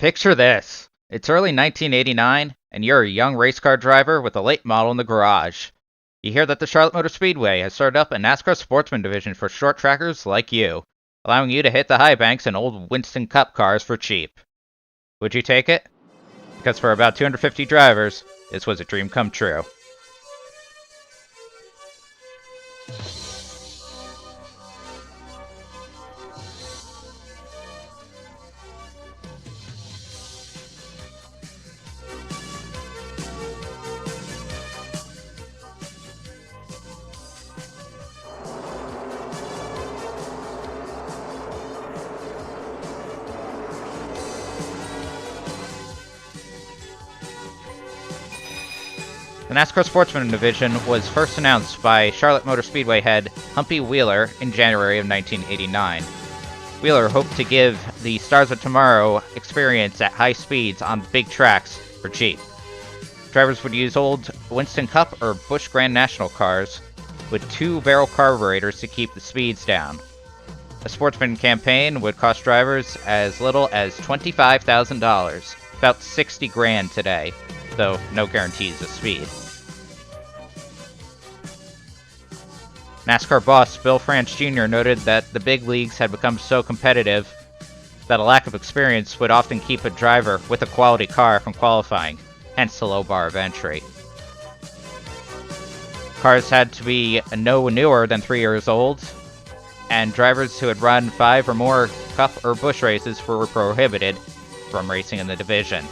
Picture this. It's early 1989, and you're a young race car driver with a late model in the garage. You hear that the Charlotte Motor Speedway has started up a NASCAR Sportsman Division for short trackers like you, allowing you to hit the high banks in old Winston Cup cars for cheap. Would you take it? Because for about 250 drivers, this was a dream come true. The NASCAR Sportsman Division was first announced by Charlotte Motor Speedway head Humpy Wheeler in January of 1989. Wheeler hoped to give the Stars of Tomorrow experience at high speeds on big tracks for cheap. Drivers would use old Winston Cup or Busch Grand National cars with two-barrel carburetors to keep the speeds down. A Sportsman campaign would cost drivers as little as $25,000, about $60 grand today, though no guarantees of speed. NASCAR boss Bill France Jr. noted that the big leagues had become so competitive that a lack of experience would often keep a driver with a quality car from qualifying, hence the low bar of entry. Cars had to be no newer than 3 years old, and drivers who had run 5 or more Cup or Busch races were prohibited from racing in the division.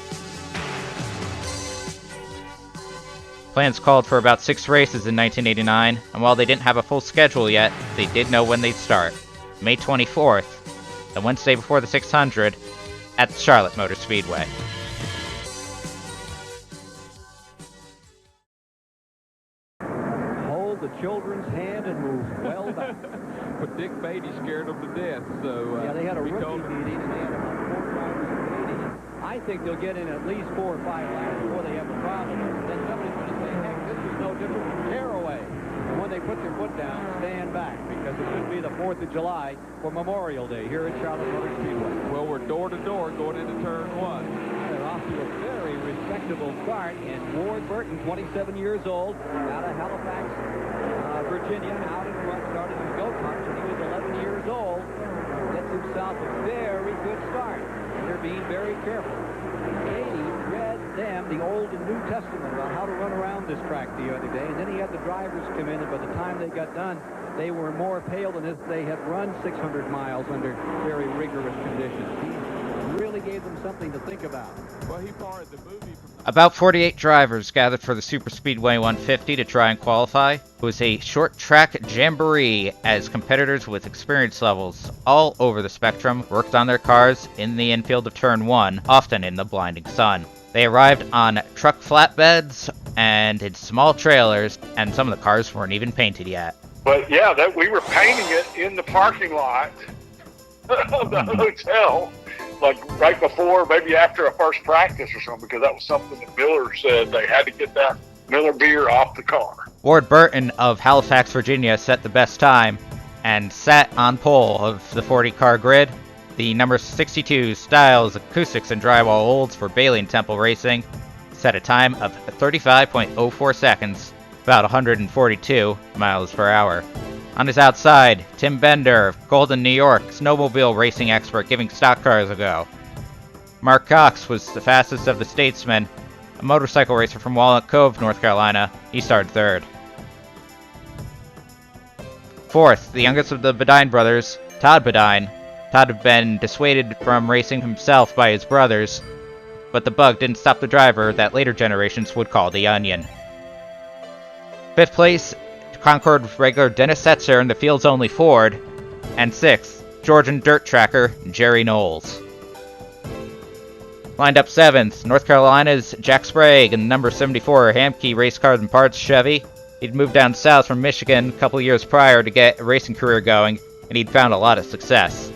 Plans called for about 6 races in 1989, and while they didn't have a full schedule yet, they did know when they'd start. May 24th, the Wednesday before the 600, at the Charlotte Motor Speedway. Hold the children's hand and move well back. But Dick Beatty scared them to death, so yeah, they had a rookie meeting, and they had about 4 drivers in Beatty. I think they'll get in at least 4 or 5 laps before they have a problem. Then somebody's going to say, heck, this is no different from tearaway. And when they put their foot down, stand back, because it should be the 4th of July for Memorial Day here at Charlotte Motor Speedway. Well, we're door to door going into turn 1. They're off to a very respectable start, and Ward Burton, 27 years old, out of Halifax, Virginia, out in front, started in go-karts when he was 11 years old. Gets himself a very good start. They're being very careful. Katie read them the Old and New Testament about how to run around this track the other day, and then he had the drivers come in, and by the time they got done, they were more pale than if they had run 600 miles under very rigorous conditions. He really gave them something to think about. Well, he borrowed the movie from... About 48 drivers gathered for the Super Speedway 150 to try and qualify. It was a short track jamboree as competitors with experience levels all over the spectrum worked on their cars in the infield of Turn 1, often in the blinding sun. They arrived on truck flatbeds and in small trailers, and some of the cars weren't even painted yet. But yeah, we were painting it in the parking lot of the hotel, like right before, maybe after a first practice or something, because that was something that Miller said they had to get that Miller beer off the car. Ward Burton of Halifax, Virginia set the best time and sat on pole of the 40-car grid. The number 62 Styles Acoustics and Drywall Olds for Bailey and Temple Racing set a time of 35.04 seconds, about 142 miles per hour. On his outside, Tim Bender of Golden, New York, snowmobile racing expert, giving stock cars a go. Mark Cox was the fastest of the Statesmen, a motorcycle racer from Walnut Cove, North Carolina. He started third. Fourth, the youngest of the Bodine brothers, Todd Bodine. Todd had been dissuaded from racing himself by his brothers, but the bug didn't stop the driver that later generations would call the Onion. Fifth place, Concord regular Dennis Setzer in the field's only Ford, and 6th, Georgian dirt tracker Jerry Knowles. Lined up 7th, North Carolina's Jack Sprague in the number 74 Hamke Race Cars and Parts Chevy. He'd moved down south from Michigan a couple years prior to get a racing career going, and he'd found a lot of success.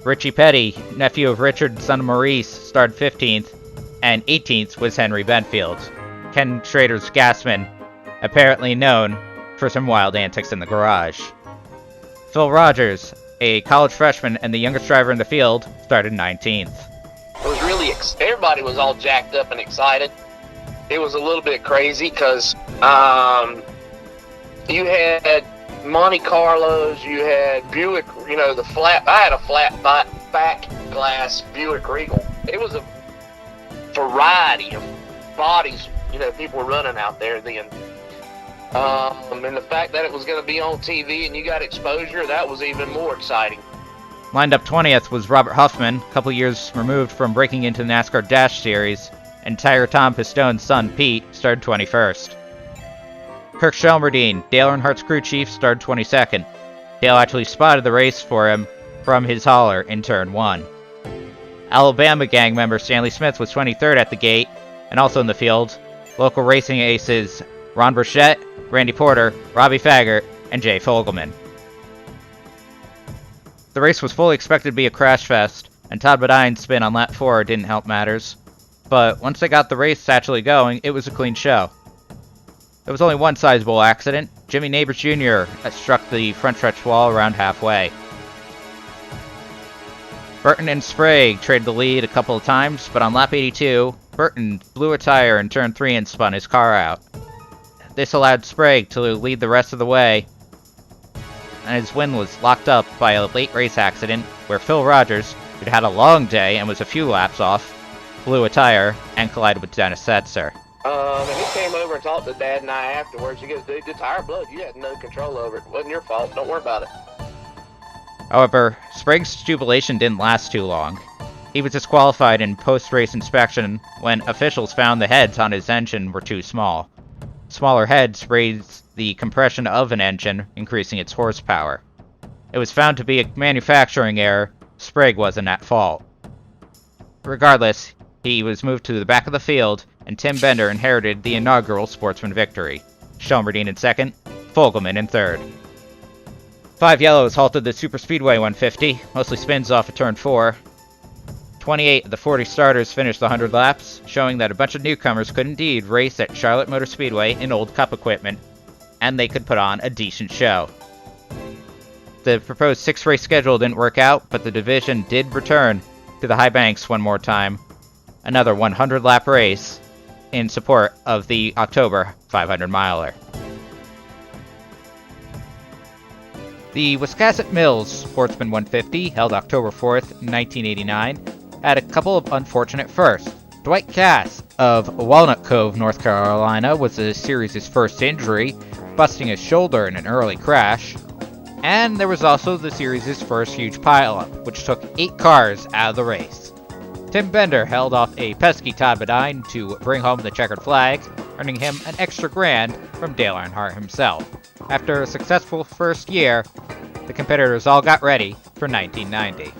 Richie Petty, nephew of Richard, son of Maurice, started 15th, and 18th was Henry Benfield, Ken Schrader's gasman, apparently known for some wild antics in the garage. Phil Rogers, a college freshman and the youngest driver in the field, started 19th. It was really, everybody was all jacked up and excited. It was a little bit crazy because you had Monte Carlos, you had Buick, I had a flat back glass Buick Regal. It was a variety of bodies, people were running out there then. And the fact that it was going to be on TV and you got exposure, that was even more exciting. Lined up 20th was Robert Huffman, a couple years removed from breaking into the NASCAR Dash Series, and Tire Tom Pistone's son Pete started 21st. Kirk Shelmerdine, Dale Earnhardt's crew chief, started 22nd. Dale actually spotted the race for him from his hauler in turn 1. Alabama gang member Stanley Smith was 23rd at the gate, and also in the field, local racing aces Ron Burchett, Randy Porter, Robbie Faggart, and Jay Fogelman. The race was fully expected to be a crash fest, and Todd Bodine's spin on lap 4 didn't help matters. But once they got the race actually going, it was a clean show. There was only one sizable accident. Jimmy Neighbors Jr. struck the front stretch wall around halfway. Burton and Sprague traded the lead a couple of times, but on lap 82, Burton blew a tire in turn 3 and spun his car out. This allowed Sprague to lead the rest of the way, and his win was locked up by a late race accident where Phil Rogers, who'd had a long day and was a few laps off, blew a tire and collided with Dennis Setzer. And he came over and talked to Dad and I afterwards. He goes, dude, the tire blew. You had no control over it. It wasn't your fault. Don't worry about it. However, Sprague's jubilation didn't last too long. He was disqualified in post-race inspection when officials found the heads on his engine were too small. Smaller heads raised the compression of an engine, increasing its horsepower. It was found to be a manufacturing error. Sprague wasn't at fault. Regardless, he was moved to the back of the field, and Tim Bender inherited the inaugural Sportsman victory. Shelmerdine in second, Fogelman in third. 5 Yellows halted the Superspeedway 150, mostly spins off of turn 4. 28 of the 40 starters finished the 100 laps, showing that a bunch of newcomers could indeed race at Charlotte Motor Speedway in old Cup equipment, and they could put on a decent show. The proposed 6-race schedule didn't work out, but the division did return to the high banks one more time, another 100-lap race in support of the October 500-miler. The Wiscasset Mills Sportsman 150, held October 4th, 1989, had a couple of unfortunate firsts. Dwight Cass of Walnut Cove, North Carolina, was the series' first injury, busting his shoulder in an early crash. And there was also the series' first huge pileup, which took 8 cars out of the race. Tim Bender held off a pesky Todd Bodine to bring home the checkered flag, earning him an extra grand from Dale Earnhardt himself. After a successful first year, the competitors all got ready for 1990.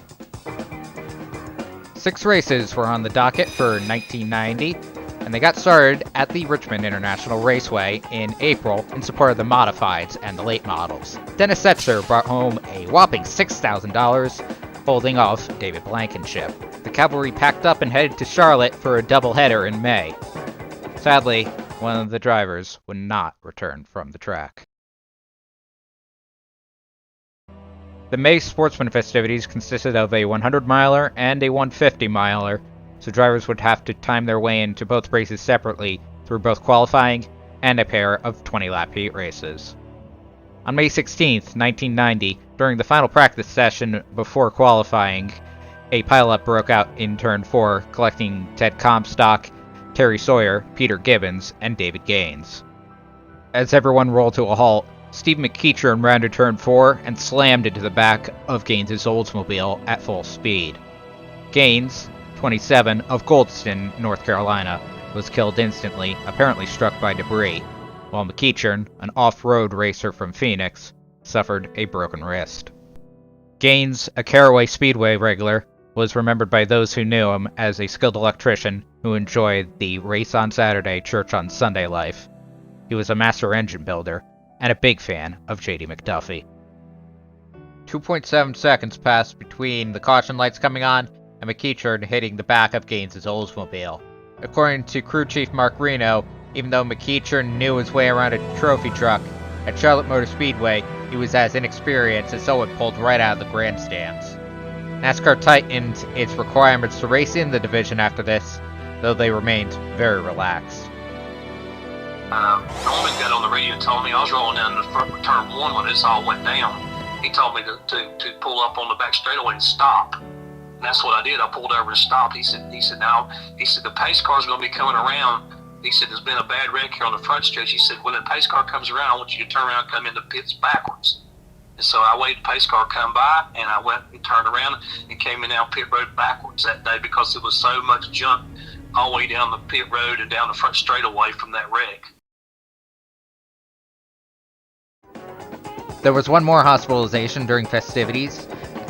6 races were on the docket for 1990, and they got started at the Richmond International Raceway in April in support of the modifieds and the late models. Dennis Setzer brought home a whopping $6,000, holding off David Blankenship. The cavalry packed up and headed to Charlotte for a doubleheader in May. Sadly, one of the drivers would not return from the track. The May Sportsman festivities consisted of a 100-miler and a 150-miler, so drivers would have to time their way into both races separately through both qualifying and a pair of 20-lap heat races. On May 16, 1990, during the final practice session before qualifying, a pileup broke out in Turn 4, collecting Ted Comstock, Terry Sawyer, Peter Gibbons, and David Gaines. As everyone rolled to a halt, Steve McEachern rounded Turn 4 and slammed into the back of Gaines' Oldsmobile at full speed. Gaines, 27, of Goldston, North Carolina, was killed instantly, apparently struck by debris, while McEachern, an off-road racer from Phoenix, suffered a broken wrist. Gaines, a Caraway Speedway regular, was remembered by those who knew him as a skilled electrician who enjoyed the race on Saturday, church on Sunday life. He was a master engine builder, and a big fan of J.D. McDuffie. 2.7 seconds passed between the caution lights coming on and McEachern hitting the back of Gaines' Oldsmobile. According to crew chief Mark Reno, even though McEachern knew his way around a trophy truck, At Charlotte Motor Speedway, he was as inexperienced as someone pulled right out of the grandstands. NASCAR tightened its requirements to race in the division after this, though they remained very relaxed. Norman got on the radio and told me I was rolling down the front turn 1 when this all went down. He told me to pull up on the back straightaway and stop. And that's what I did. I pulled over and stopped. He said, the pace car's going to be coming around. He said, there's been a bad wreck here on the front stretch. He said, when the pace car comes around, I want you to turn around and come into pits backwards. And so I waited the pace car come by, and I went and turned around and came in down pit road backwards that day because there was so much junk all the way down the pit road and down the front straightaway from that wreck. There was one more hospitalization during festivities.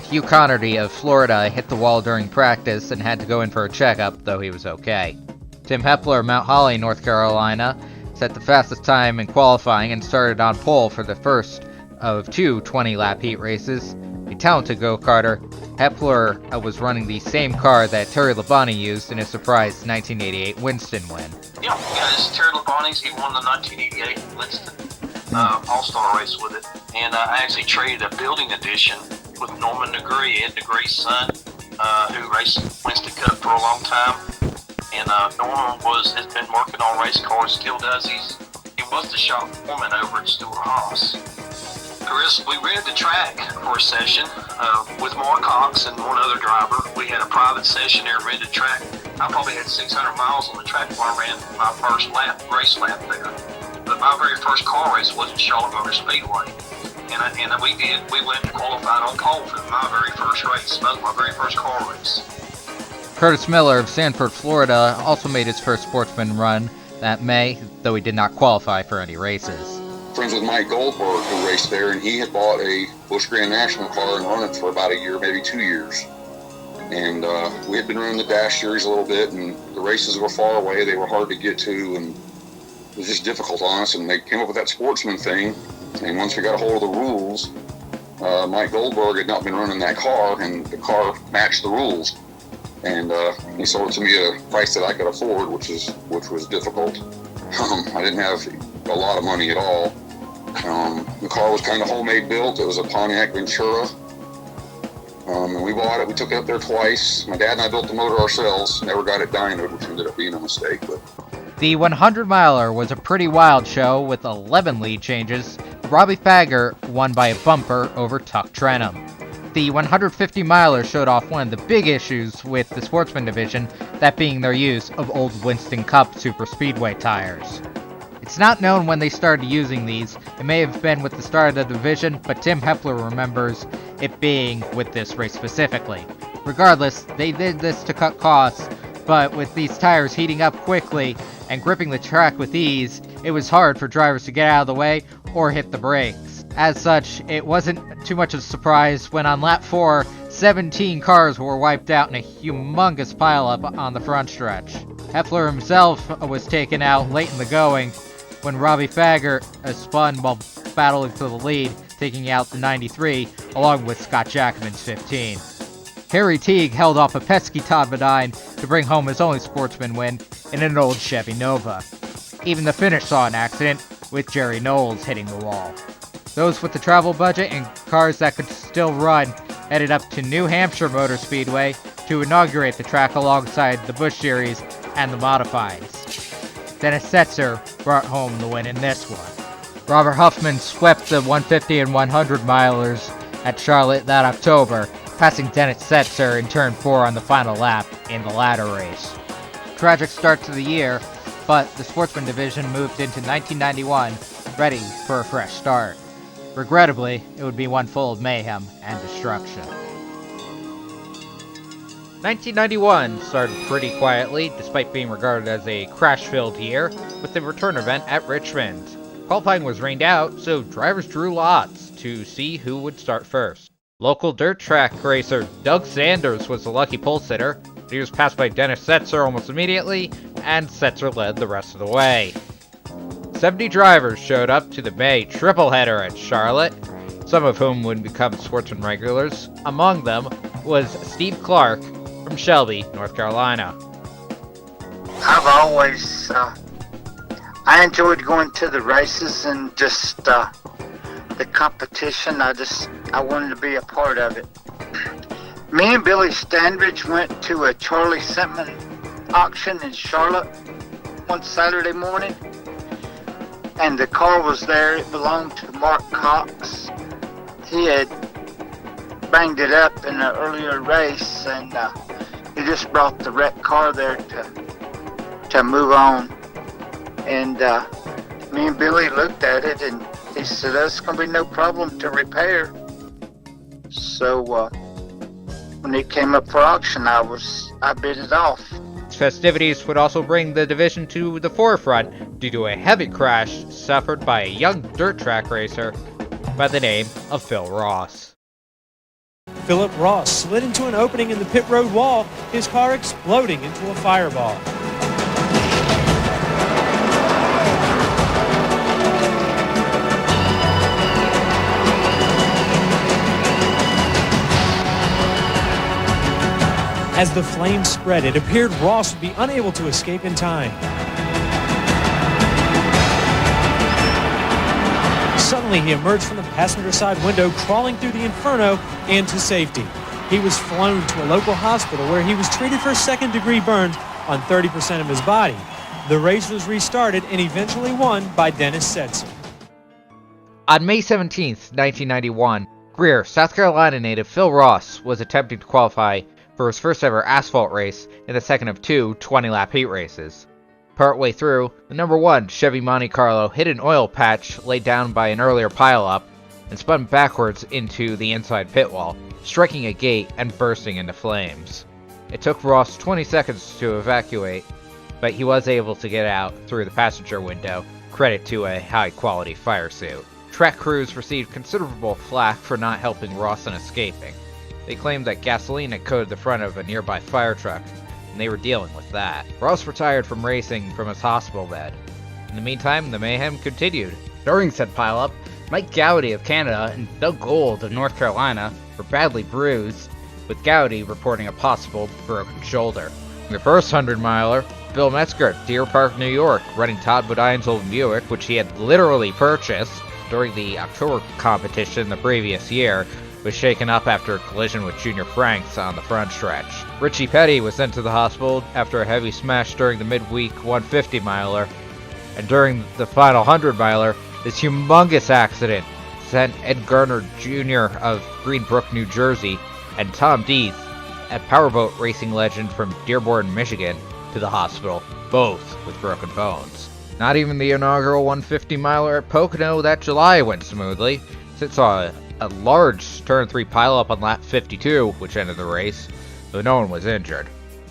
Hugh Connerty of Florida hit the wall during practice and had to go in for a checkup, though he was okay. Tim Hepler of Mount Holly, North Carolina, set the fastest time in qualifying and started on pole for the first of 2 20-lap heat races. A talented go-karter, Hepler was running the same car that Terry Labonte used in his surprise 1988 Winston win. Yeah, this is Terry Labonte's. He won the 1988 Winston All-Star race with it. And I actually traded a building edition with Norman Negree, Ed Negree's son, who raced Winston Cup for a long time. And Norman has been working on race cars, still does. He was the shop foreman over at Stuart Haas. Chris, we rented the track for a session with Mark Cox and one other driver. We had a private session there, rented track. I probably had 600 miles on the track before I ran my first race lap there. But my very first car race was at Charlotte Motor Speedway. And we went and qualified on pole for my very first race, my very first car race. Curtis Miller of Sanford, Florida, also made his first sportsman run that May, though he did not qualify for any races. Friends with Mike Goldberg, who raced there, and he had bought a Busch Grand National car and run it for about a year, maybe 2 years. And we had been running the Dash Series a little bit, and the races were far away. They were hard to get to, and it was just difficult on us. And they came up with that sportsman thing. And once we got a hold of the rules, Mike Goldberg had not been running that car, and the car matched the rules. And he sold it to me at a price that I could afford, which was difficult. I didn't have a lot of money at all. The car was kind of homemade built. It was a Pontiac Ventura. And we bought it. We took it up there twice. My dad and I built the motor ourselves. Never got it dynoed, which ended up being a mistake. But the 100-miler was a pretty wild show with 11 lead changes. Robbie Fagger won by a bumper over Tuck Trenum. The 150-miler showed off one of the big issues with the Sportsman Division, that being their use of old Winston Cup Super Speedway tires. It's not known when they started using these. It may have been with the start of the division, but Tim Hepler remembers it being with this race specifically. Regardless, they did this to cut costs, but with these tires heating up quickly and gripping the track with ease, it was hard for drivers to get out of the way or hit the brakes. As such, it wasn't too much of a surprise when on lap 4, 17 cars were wiped out in a humongous pileup on the front stretch. Hepler himself was taken out late in the going when Robbie Fagger spun while battling for the lead, taking out the 93 along with Scott Jackman's 15. Harry Teague held off a pesky Todd Bodine to bring home his only sportsman win in an old Chevy Nova. Even the finish saw an accident, with Jerry Knowles hitting the wall. Those with the travel budget and cars that could still run headed up to New Hampshire Motor Speedway to inaugurate the track alongside the Busch Series and the Modifieds. Dennis Setzer brought home the win in this one. Robert Huffman swept the 150 and 100 milers at Charlotte that October, passing Dennis Setzer in turn 4 on the final lap in the ladder race. Tragic start to the year, but the Sportsman Division moved into 1991 ready for a fresh start. Regrettably, it would be one full of mayhem and destruction. 1991 started pretty quietly, despite being regarded as a crash-filled year, with the return event at Richmond. Qualifying was rained out, so drivers drew lots to see who would start first. Local dirt track racer Doug Sanders was the lucky pole sitter. He was passed by Dennis Setzer almost immediately, and Setzer led the rest of the way. 70 drivers showed up to the May tripleheader at Charlotte, some of whom would become Sportsman regulars. Among them was Steve Clark from Shelby, North Carolina. I've always I enjoyed going to the races and just the competition. I wanted to be a part of it. Me and Billy Standridge went to a Charlie Sentman auction in Charlotte one Saturday morning, and the car was there. It belonged to Mark Cox. He had banged it up in an earlier race, and he just brought the wrecked car there to move on. And me and Billy looked at it, and he said, "That's going to be no problem to repair." So when it came up for auction, I bid it off. Festivities would also bring the division to the forefront due to a heavy crash suffered by a young dirt track racer by the name of Phil Ross. Philip Ross slid into an opening in the pit road wall, his car exploding into a fireball. As the flames spread, it appeared Ross would be unable to escape in time. Suddenly, he emerged from the passenger side window, crawling through the inferno and to safety. He was flown to a local hospital where he was treated for second-degree burns on 30% of his body. The race was restarted and eventually won by Dennis Setzer. On May 17, 1991, Greer, South Carolina native Phil Ross was attempting to qualify for his first ever asphalt race in the second of two 20-lap heat races. Partway through, the number 1 Chevy Monte Carlo hit an oil patch laid down by an earlier pileup and spun backwards into the inside pit wall, striking a gate and bursting into flames. It took Ross 20 seconds to evacuate, but he was able to get out through the passenger window, credit to a high-quality fire suit. Track crews received considerable flack for not helping Ross in escaping. They claimed that gasoline had coated the front of a nearby fire truck, and they were dealing with that. Ross retired from racing from his hospital bed. In the meantime, the mayhem continued. During said pileup, Mike Gowdy of Canada and Doug Gold of North Carolina were badly bruised, with Gowdy reporting a possible broken shoulder. In the first 100-miler, Bill Metzger at Deer Park, New York, running Todd Bodine's old Buick, which he had literally purchased during the October competition the previous year, was shaken up after a collision with Junior Franks on the front stretch. Richie Petty was sent to the hospital after a heavy smash during the midweek 150-miler, and during the final 100-miler, this humongous accident sent Ed Garner Jr. of Greenbrook, New Jersey, and Tom Deeth, a powerboat racing legend from Dearborn, Michigan, to the hospital, both with broken bones. Not even the inaugural 150-miler at Pocono that July went smoothly, since it saw a large turn 3 pileup on lap 52, which ended the race, though no one was injured.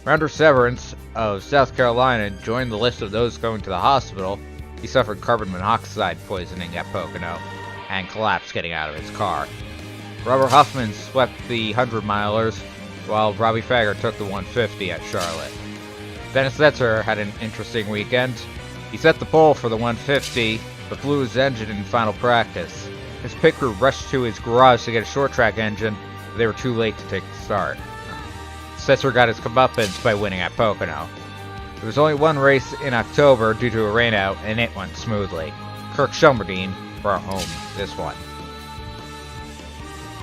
Rounder Severance of South Carolina joined the list of those going to the hospital. He suffered carbon monoxide poisoning at Pocono and collapsed getting out of his car. Robert Huffman swept the 100-milers, while Robbie Fagger took the 150 at Charlotte. Dennis Setzer had an interesting weekend. He set the pole for the 150, but blew his engine in final practice. His pit crew rushed to his garage to get a short track engine, but they were too late to take the start. Setzer got his comeuppance by winning at Pocono. There was only one race in October due to a rainout, and it went smoothly. Kirk Shelmerdine brought home this one.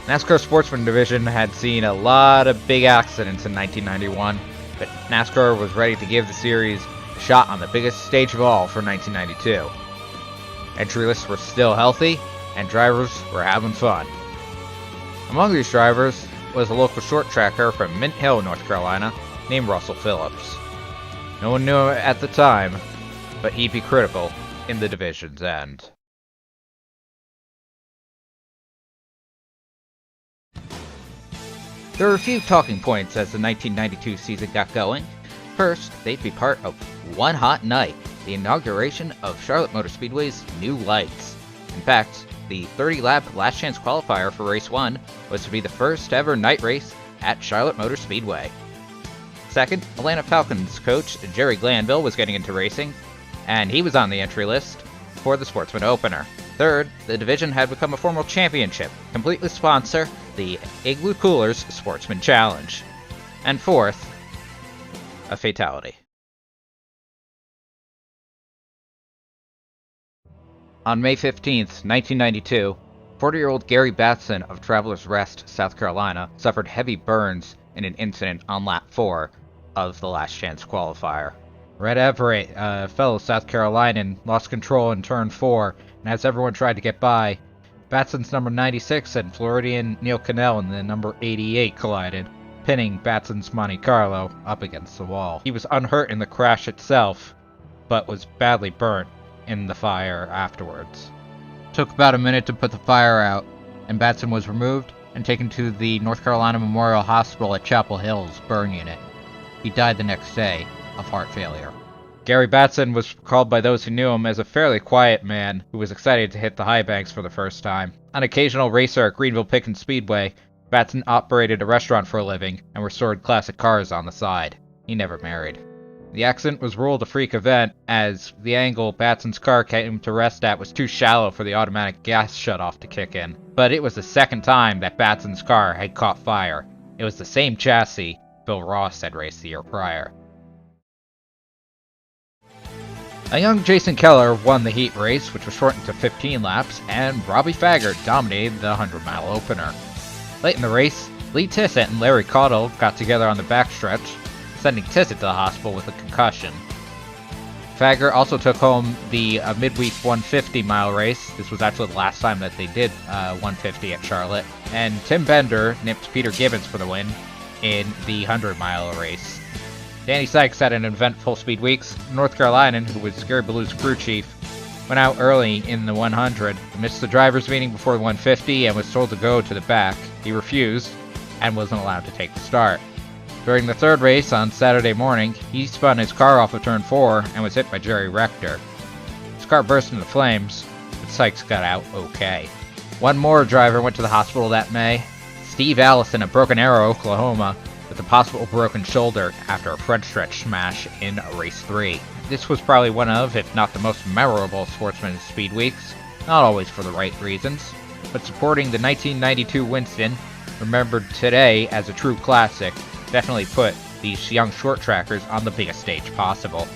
NASCAR Sportsman Division had seen a lot of big accidents in 1991, but NASCAR was ready to give the series a shot on the biggest stage of all for 1992. Entry lists were still healthy, and drivers were having fun. Among these drivers was a local short tracker from Mint Hill, North Carolina, named Russell Phillips. No one knew him at the time, but he'd be critical in the division's end. There were a few talking points as the 1992 season got going. First, they'd be part of One Hot Night, the inauguration of Charlotte Motor Speedway's new lights. In fact, the 30-lap last chance qualifier for Race 1 was to be the first ever night race at Charlotte Motor Speedway. Second, Atlanta Falcons coach Jerry Glanville was getting into racing, and he was on the entry list for the Sportsman Opener. Third, the division had become a formal championship, completely sponsor the Igloo Coolers Sportsman Challenge. And fourth, a fatality. On May 15th, 1992, 40-year-old Gary Batson of Travelers Rest, South Carolina, suffered heavy burns in an incident on lap 4 of the Last Chance qualifier. Red Everett, a fellow South Carolinian, lost control in turn 4, and as everyone tried to get by, Batson's number 96 and Floridian Neil Cannell in the number 88 collided, pinning Batson's Monte Carlo up against the wall. He was unhurt in the crash itself, but was badly burnt in the fire afterwards. It took about a minute to put the fire out, and Batson was removed and taken to the North Carolina Memorial Hospital at Chapel Hill's burn unit. He died the next day of heart failure. Gary Batson was called by those who knew him as a fairly quiet man who was excited to hit the high banks for the first time. An occasional racer at Greenville Pickens Speedway, Batson operated a restaurant for a living and restored classic cars on the side. He never married. The accident was ruled a freak event as the angle Batson's car came to rest at was too shallow for the automatic gas shutoff to kick in. But it was the second time that Batson's car had caught fire. It was the same chassis Bill Ross had raced the year prior. A young Jason Keller won the heat race, which was shortened to 15 laps, and Robbie Faggart dominated the 100-mile opener. Late in the race, Lee Tissett and Larry Caudle got together on the backstretch, sending Tissett to the hospital with a concussion. Faggart also took home the midweek 150-mile race. This was actually the last time that they did 150 at Charlotte. And Tim Bender nipped Peter Gibbons for the win in the 100-mile race. Danny Sykes had an eventful speed weeks. North Carolinian, who was Gary Ballou's crew chief, went out early in the 100, missed the driver's meeting before the 150, and was told to go to the back. He refused and wasn't allowed to take the start. During the third race on Saturday morning, he spun his car off of turn 4 and was hit by Jerry Rector. His car burst into flames, but Sykes got out okay. One more driver went to the hospital that May, Steve Allison of Broken Arrow, Oklahoma, with a possible broken shoulder after a front stretch smash in race 3. This was probably one of, if not the most memorable Sportsman Speed Weeks, not always for the right reasons, but supporting the 1992 Winston, remembered today as a true classic, definitely put these young short trackers on the biggest stage possible.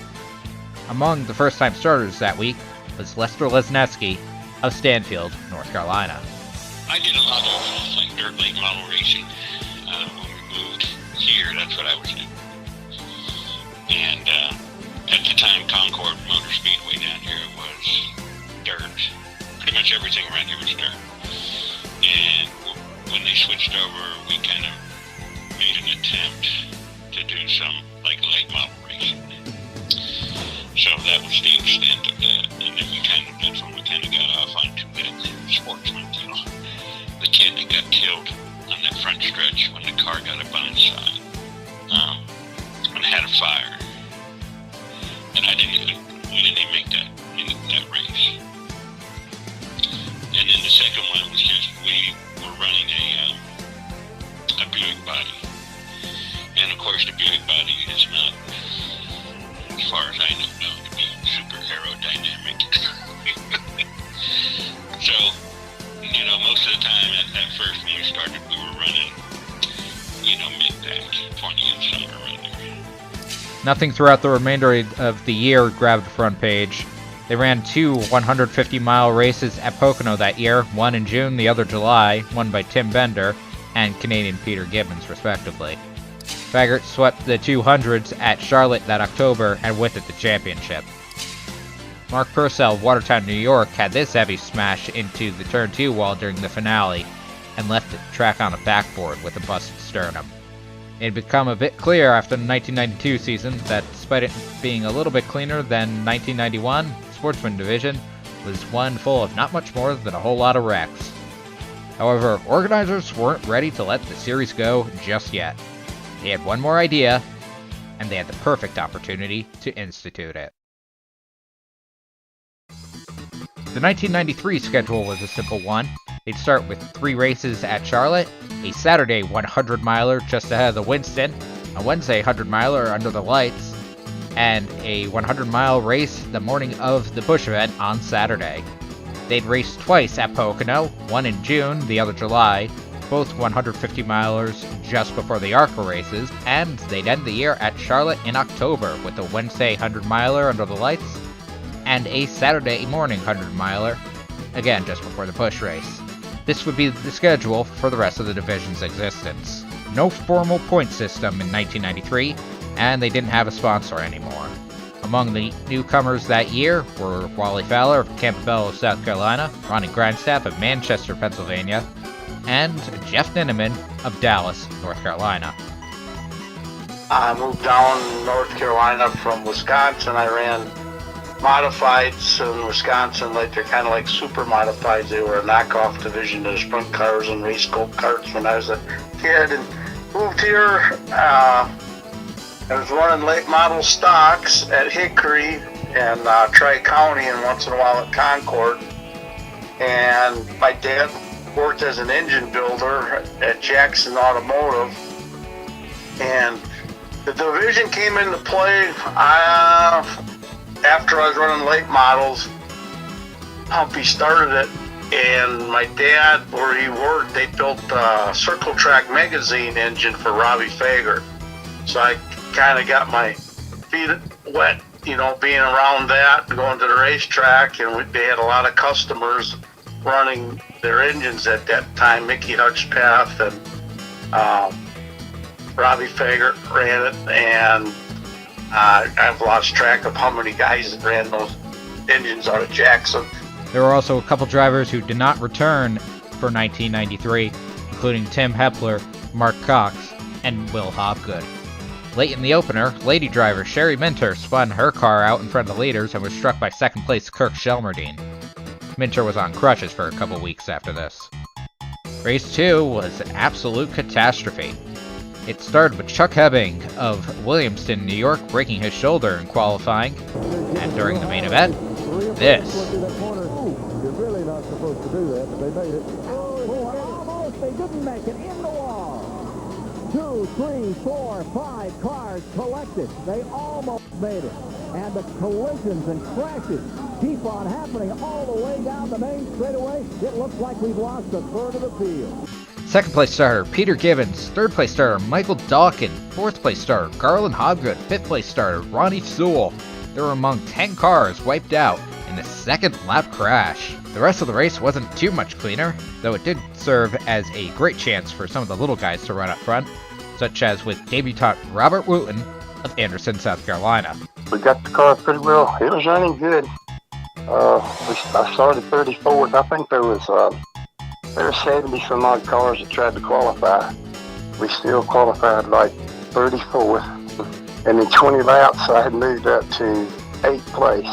Among the first-time starters that week was Lester Lesneski of Stanfield, North Carolina. I did a lot of like dirt late model racing when we moved here. That's what I was doing. And at the time, Concord Motor Speedway down here was dirt. Pretty much everything around here was dirt. And when they switched over, we kind of made an attempt to do some like late model racing. So that was the extent of that. And then that's when we kind of got off onto that sportsman deal. The kid that got killed on that front stretch when the car got up on its side and had a fire. And we didn't even make that race. And then the second one was just, we were running a Buick body. And of course the Buick body is not, as far as I know, known to be super aerodynamic. So, most of the time at first when we started, we were running, mid-pack, 20 and somewhere around there. Nothing throughout the remainder of the year grabbed the front page. They ran 2 150-mile races at Pocono that year, one in June, the other July, won by Tim Bender and Canadian Peter Gibbons, respectively. Faggart swept the 200s at Charlotte that October and with it the championship. Mark Purcell of Watertown, New York, had this heavy smash into the turn 2 wall during the finale and left the track on a backboard with a busted sternum. It had become a bit clear after the 1992 season that despite it being a little bit cleaner than 1991, the Sportsman Division was one full of not much more than a whole lot of wrecks. However, organizers weren't ready to let the series go just yet. They had one more idea, and they had the perfect opportunity to institute it. The 1993 schedule was a simple one. They'd start with 3 races at Charlotte, a Saturday 100-miler just ahead of the Winston, a Wednesday 100-miler under the lights, and a 100-mile race the morning of the Busch event on Saturday. They'd race twice at Pocono, one in June, the other July, both 150-milers just before the ARCA races, and they'd end the year at Charlotte in October with a Wednesday 100-miler under the lights, and a Saturday morning 100-miler, again just before the Busch race. This would be the schedule for the rest of the division's existence. No formal point system in 1993, and they didn't have a sponsor anymore. Among the newcomers that year were Wally Fowler of Campbell, South Carolina, Ronnie Grindstaff of Manchester, Pennsylvania, and Jeff Ninneman of Dallas, North Carolina. I moved down North Carolina from Wisconsin. I ran modifieds in Wisconsin, like they're kind of like super modifieds. They were a knockoff division of sprint cars and race go-karts when I was a kid, and moved here. I was running late model stocks at Hickory and Tri-County, and once in a while at Concord. And my dad worked as an engine builder at Jackson Automotive, and the division came into play after I was running late models. Humpy started it, and my dad, where he worked, they built a Circle Track magazine engine for Robbie Fager. So I kind of got my feet wet, you know, being around that, going to the racetrack, and they had a lot of customers running their engines at that time. Mickey Hutchpath and Robbie Fager ran it, and I've lost track of how many guys that ran those engines out of Jackson. There were also a couple drivers who did not return for 1993, including Tim Hepler, Mark Cox, and Will Hobgood. Late in the opener, lady driver Sherry Minter spun her car out in front of the leaders and was struck by second-place Kirk Shelmerdine. Minter was on crutches for a couple weeks after this. Race 2 was an absolute catastrophe. It started with Chuck Hebbing of Williamston, New York, breaking his shoulder in qualifying, and during the main event, this. You're really not supposed to do that, but they made it. Almost, they didn't make it in the wall. 2, 3, 4, 5 cars collected. They almost made it. And the collisions and crashes keep on happening all the way down the main straightaway. It looks like we've lost a third of the field. Second place starter Peter Gibbons, third place starter Michael Dawkin, fourth place starter Garland Hobgood, fifth place starter Ronnie Sewell. They were among 10 cars wiped out in the second lap crash. The rest of the race wasn't too much cleaner, though it did serve as a great chance for some of the little guys to run up front, such as with debutant Robert Wooten of Anderson, South Carolina. We got the car pretty well. It was running good. I started 34th. I think there were 70 some odd cars that tried to qualify. We still qualified like 34th. And in 20 laps, I had moved up to 8th place.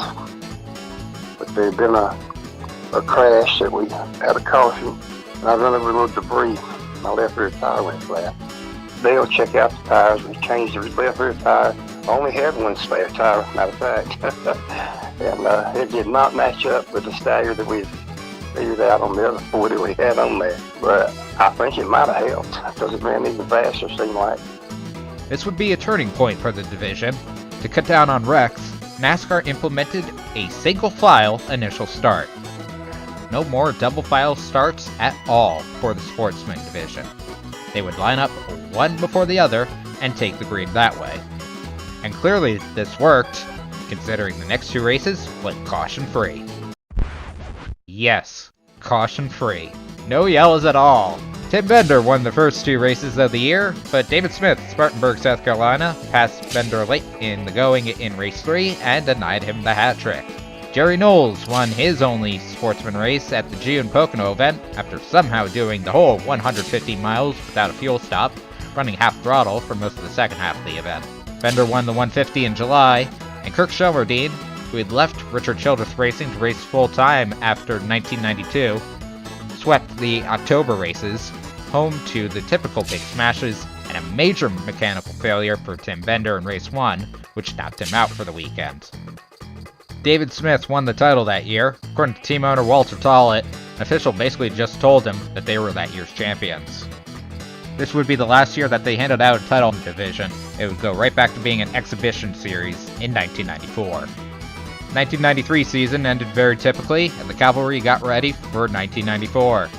But there had been a crash that we had a caution, and I run over a little debris. My left rear tire went flat. They'll check out the tires. We changed the left rear tire. I only had one spare tire, matter of fact. And it did not match up with the stagger that we figured out on the other 40 we had on there. But I think it might have helped, because it ran even faster, seemed like. This would be a turning point for the division. To cut down on wrecks, NASCAR implemented a single-file initial start. No more double-file starts at all for the Sportsman Division. They would line up one before the other and take the green that way. And clearly this worked, considering the next 2 races went caution-free. Yes, caution-free. No yellows at all. Tim Bender won the first 2 races of the year, but David Smith, Spartanburg, South Carolina, passed Bender late in the going in race 3 and denied him the hat trick. Jerry Knowles won his only sportsman race at the June Pocono event after somehow doing the whole 150 miles without a fuel stop, running half throttle for most of the second half of the event. Bender won the 150 in July, and Kirk Shelmerdine, who had left Richard Childress Racing to race full-time after 1992, swept the October races, home to the typical big smashes and a major mechanical failure for Tim Bender in race 1, which knocked him out for the weekend. David Smith won the title that year. According to team owner Walter Tollett, an official basically just told him that they were that year's champions. This would be the last year that they handed out a title in the division. It would go right back to being an exhibition series in 1994. 1993 season ended very typically, and the cavalry got ready for 1994.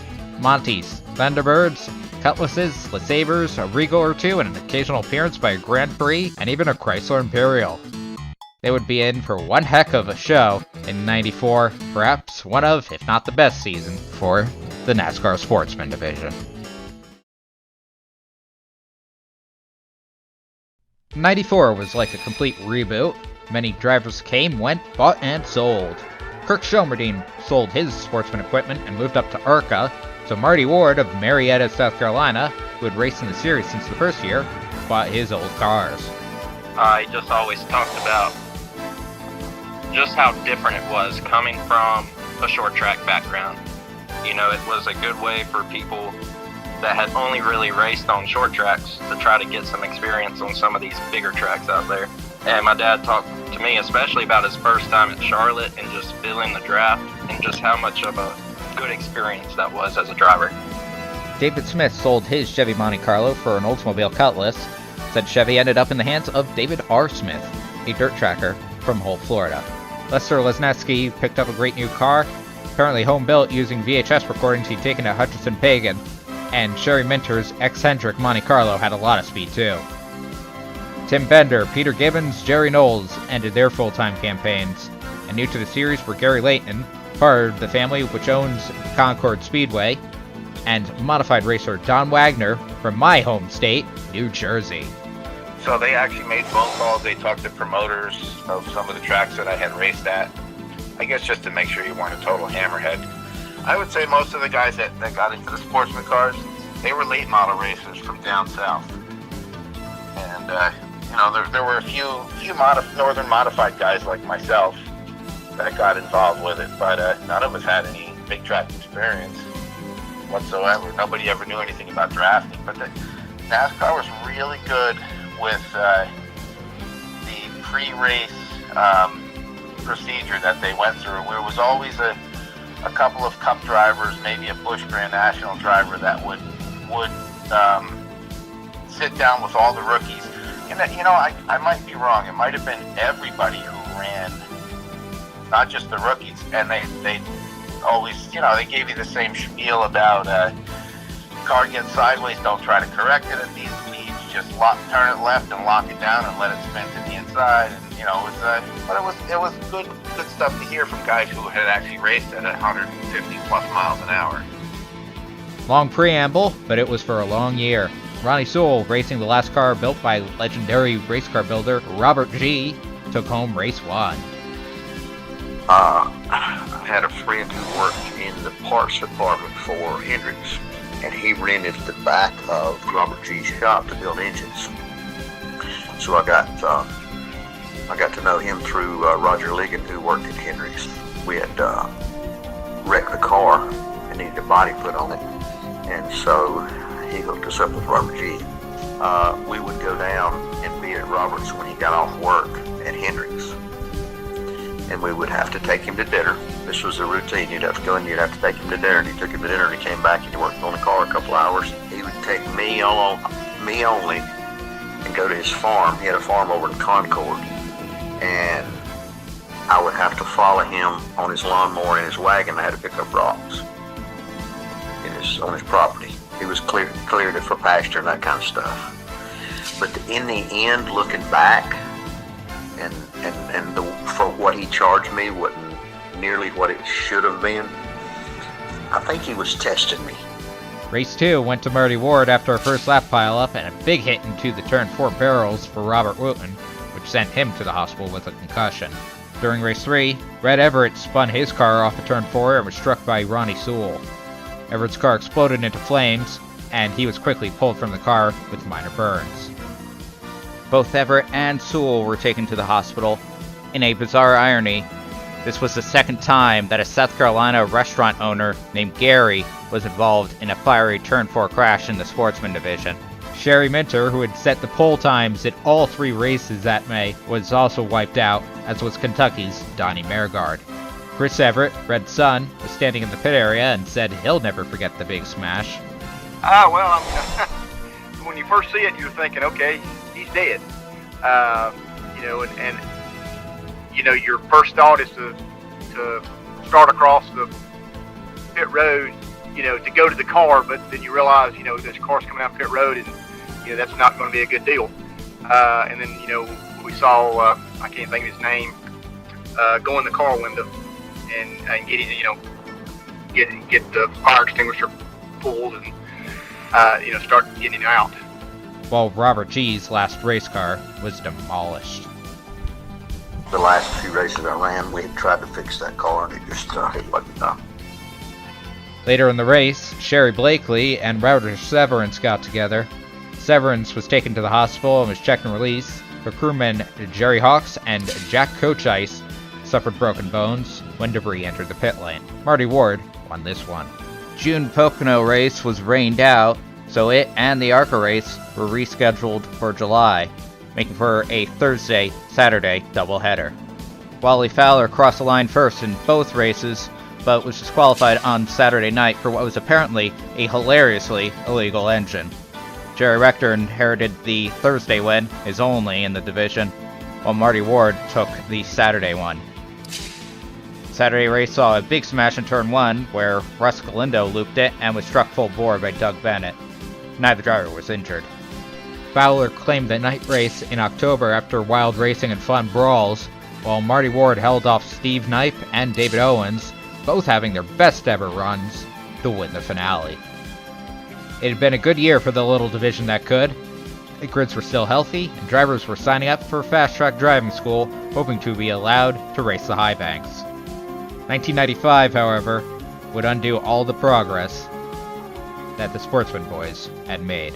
Montes, Thunderbirds, Cutlasses, LeSabres, a Regal or 2, and an occasional appearance by a Grand Prix, and even a Chrysler Imperial. They would be in for one heck of a show in '94, perhaps one of, if not the best season for the NASCAR Sportsman Division. '94 was like a complete reboot. Many drivers came, went, bought, and sold. Kirk Shelmerdine sold his sportsman equipment and moved up to ARCA, so Marty Ward of Marietta, South Carolina, who had raced in the series since the first year, bought his old cars. I just always talked about just how different it was coming from a short track background. You know, it was a good way for people that had only really raced on short tracks to try to get some experience on some of these bigger tracks out there. And my dad talked to me especially about his first time at Charlotte and just feeling the draft and just how much of a good experience that was as a driver. David Smith sold his Chevy Monte Carlo for an Oldsmobile Cutlass. Said Chevy ended up in the hands of David R. Smith, a dirt tracker from Holt, Florida. Lester Lesnetsky picked up a great new car, apparently home built using VHS recordings he'd taken at Hutchinson Pagan, and Sherry Minter's eccentric Monte Carlo had a lot of speed too. Tim Bender, Peter Gibbons, Jerry Knowles ended their full-time campaigns, and new to the series were Gary Layton, part of the family which owns Concord Speedway, and modified racer Don Wagner from my home state, New Jersey. So they actually made phone calls. They talked to promoters of some of the tracks that I had raced at. I guess just to make sure you weren't a total hammerhead. I would say most of the guys that got into the sportsman cars, they were late model racers from down south. And, there were a few northern modified guys like myself that got involved with it, but none of us had any big track experience whatsoever. Nobody ever knew anything about drafting, but the NASCAR was really good with the pre-race procedure that they went through. There was always a couple of Cup drivers, maybe a Busch Grand National driver that would sit down with all the rookies. And I might be wrong. It might have been everybody who ran, not just the rookies. And they always, they gave you the same spiel about car getting sideways, don't try to correct it at these speeds, just turn it left and lock it down and let it spin to the inside. And it was good stuff to hear from guys who had actually raced at 150 plus miles an hour. Long preamble, but it was for a long year. Ronnie Sewell, racing the last car built by legendary race car builder Robert G., took home race 1. I had a friend who worked in the parts department for Hendricks, and he rented the back of Robert G's shop to build engines. So I got to know him through Roger Ligon, who worked at Hendricks. We had wrecked the car and needed a body put on it, and so he hooked us up with Robert G. We would go down and be at Robert's when he got off work at Hendricks, and we would have to take him to dinner. This was a routine. You'd have to go and you'd have to take him to dinner, and he took him to dinner, and he came back and he worked on the car a couple hours. He would take me only and go to his farm. He had a farm over in Concord, and I would have to follow him on his lawnmower and his wagon. I had to pick up rocks on his property. He was cleared it for pasture and that kind of stuff. But in the end, looking back, and for what he charged me wasn't nearly what it should have been. I think he was testing me. Race 2 went to Marty Ward after a first lap pileup and a big hit into the turn 4 barrels for Robert Wooten, which sent him to the hospital with a concussion. During race 3, Red Everett spun his car off of turn 4 and was struck by Ronnie Sewell. Everett's car exploded into flames, and he was quickly pulled from the car with minor burns. Both Everett and Sewell were taken to the hospital. In a bizarre irony, this was the second time that a South Carolina restaurant owner named Gary was involved in a fiery turn 4 crash in the Sportsman Division. Sherry Minter, who had set the pole times at all 3 races that May, was also wiped out, as was Kentucky's Donnie Mergard. Chris Everett, Red's son, was standing in the pit area and said he'll never forget the big smash. When you first see it, you're thinking, okay, he's dead. Your first thought is to start across the pit road, to go to the car, but then you realize, this car's coming down pit road, and, that's not going to be a good deal. And then, we saw, I can't think of his name, go in the car window and get it, get the fire extinguisher pulled and, start getting it out. While Robert G's last race car was demolished. The last few races I ran, we had tried to fix that car and it just it wasn't done. Later in the race, Sherry Blakely and Router Severance got together. Severance was taken to the hospital and was checked and released. Her crewmen Jerry Hawks and Jack Coachice suffered broken bones when debris entered the pit lane. Marty Ward won this one. June Pocono race was rained out, so it and the ARCA race were rescheduled for July, making for a Thursday-Saturday doubleheader. Wally Fowler crossed the line first in both races, but was disqualified on Saturday night for what was apparently a hilariously illegal engine. Jerry Rector inherited the Thursday win, his only in the division, while Marty Ward took the Saturday one. Saturday race saw a big smash in turn 1, where Russ Galindo looped it and was struck full bore by Doug Bennett. Neither driver was injured. Fowler claimed the night race in October after wild racing and fun brawls, while Marty Ward held off Steve Knipe and David Owens, both having their best ever runs, to win the finale. It had been a good year for the little division that could. The grids were still healthy, and drivers were signing up for fast track driving school, hoping to be allowed to race the high banks. 1995, however, would undo all the progress that the Sportsman boys had made.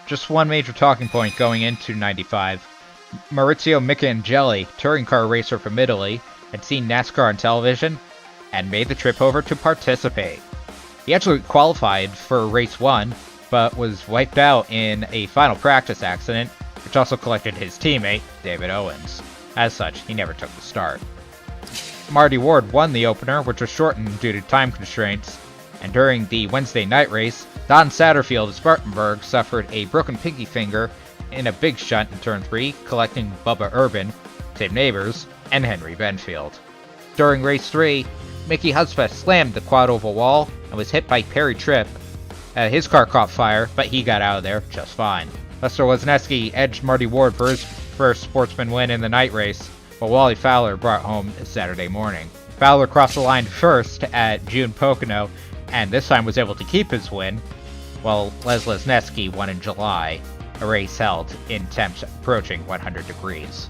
Just one major talking point going into 95. Maurizio Michelangeli, touring car racer from Italy, had seen NASCAR on television and made the trip over to participate. He actually qualified for race 1, but was wiped out in a final practice accident, which also collected his teammate, David Owens. As such, he never took the start. Marty Ward won the opener, which was shortened due to time constraints, and during the Wednesday night race, Don Satterfield of Spartanburg suffered a broken pinky finger in a big shunt in turn 3, collecting Bubba Urban, Tim Neighbors, and Henry Benfield. During race 3, Mickey Hudspeth slammed the quad oval wall and was hit by Perry Tripp. His car caught fire, but he got out of there just fine. Lester Wisniewski edged Marty Ward for his first Sportsman win in the night race, while Wally Fowler brought home Saturday morning. Fowler crossed the line first at June Pocono, and this time was able to keep his win, while Les Lesniewski won in July, a race held in temps approaching 100 degrees.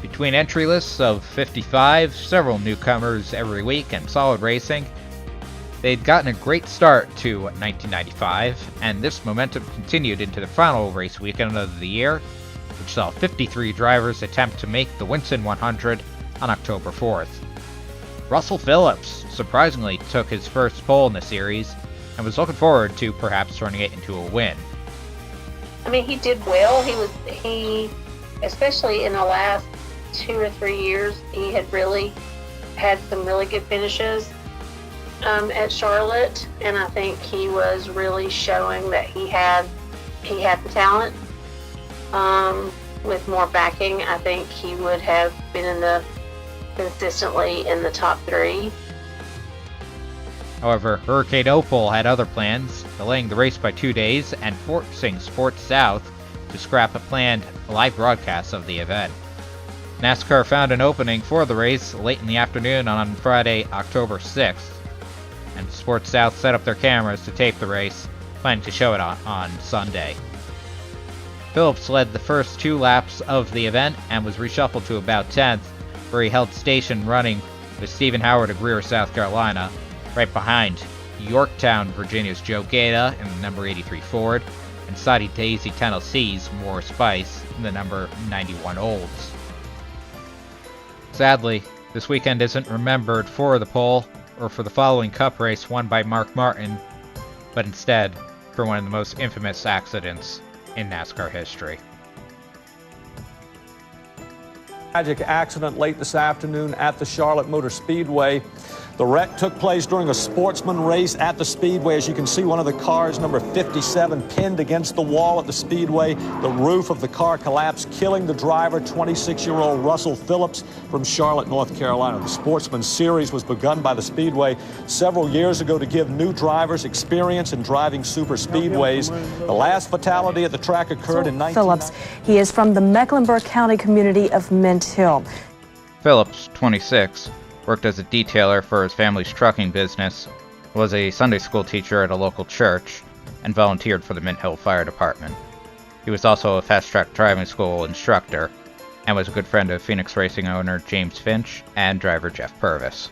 Between entry lists of 55, several newcomers every week, and solid racing, they'd gotten a great start to 1995, and this momentum continued into the final race weekend of the year, which saw 53 drivers attempt to make the Winston 100 on October 4th. Russell Phillips surprisingly took his first pole in the series, and was looking forward to perhaps turning it into a win. I mean, he did well. He especially in the last 2 or 3 years, he had really had some really good finishes at Charlotte, and I think he was really showing that he had the talent. With more backing, I think he would have been consistently in the top 3. However, Hurricane Opal had other plans, delaying the race by 2 days and forcing Sports South to scrap a planned live broadcast of the event. NASCAR found an opening for the race late in the afternoon on Friday, October 6th, and Sports South set up their cameras to tape the race, planning to show it on Sunday. Phillips led the first 2 laps of the event and was reshuffled to about 10th, where he held station running with Stephen Howard of Greer, South Carolina, right behind Yorktown, Virginia's Joe Gaeta in the number 83 Ford, and Soddy Daisy, Tennessee's Moore Spice in the number 91 Olds. Sadly, this weekend isn't remembered for the pole or for the following Cup race won by Mark Martin, but instead for one of the most infamous accidents in NASCAR history. Tragic accident late this afternoon at the Charlotte Motor Speedway. The wreck took place during a sportsman race at the Speedway. As you can see, one of the cars, number 57, pinned against the wall at the Speedway. The roof of the car collapsed, killing the driver, 26-year-old Russell Phillips from Charlotte, North Carolina. The Sportsman Series was begun by the Speedway several years ago to give new drivers experience in driving super speedways. The last fatality at the track occurred in 19... Phillips. He is from the Mecklenburg County community of Mint Hill. Phillips, 26, worked as a detailer for his family's trucking business, was a Sunday school teacher at a local church, and volunteered for the Mint Hill Fire Department. He was also a fast-track driving school instructor, and was a good friend of Phoenix Racing owner James Finch and driver Jeff Purvis.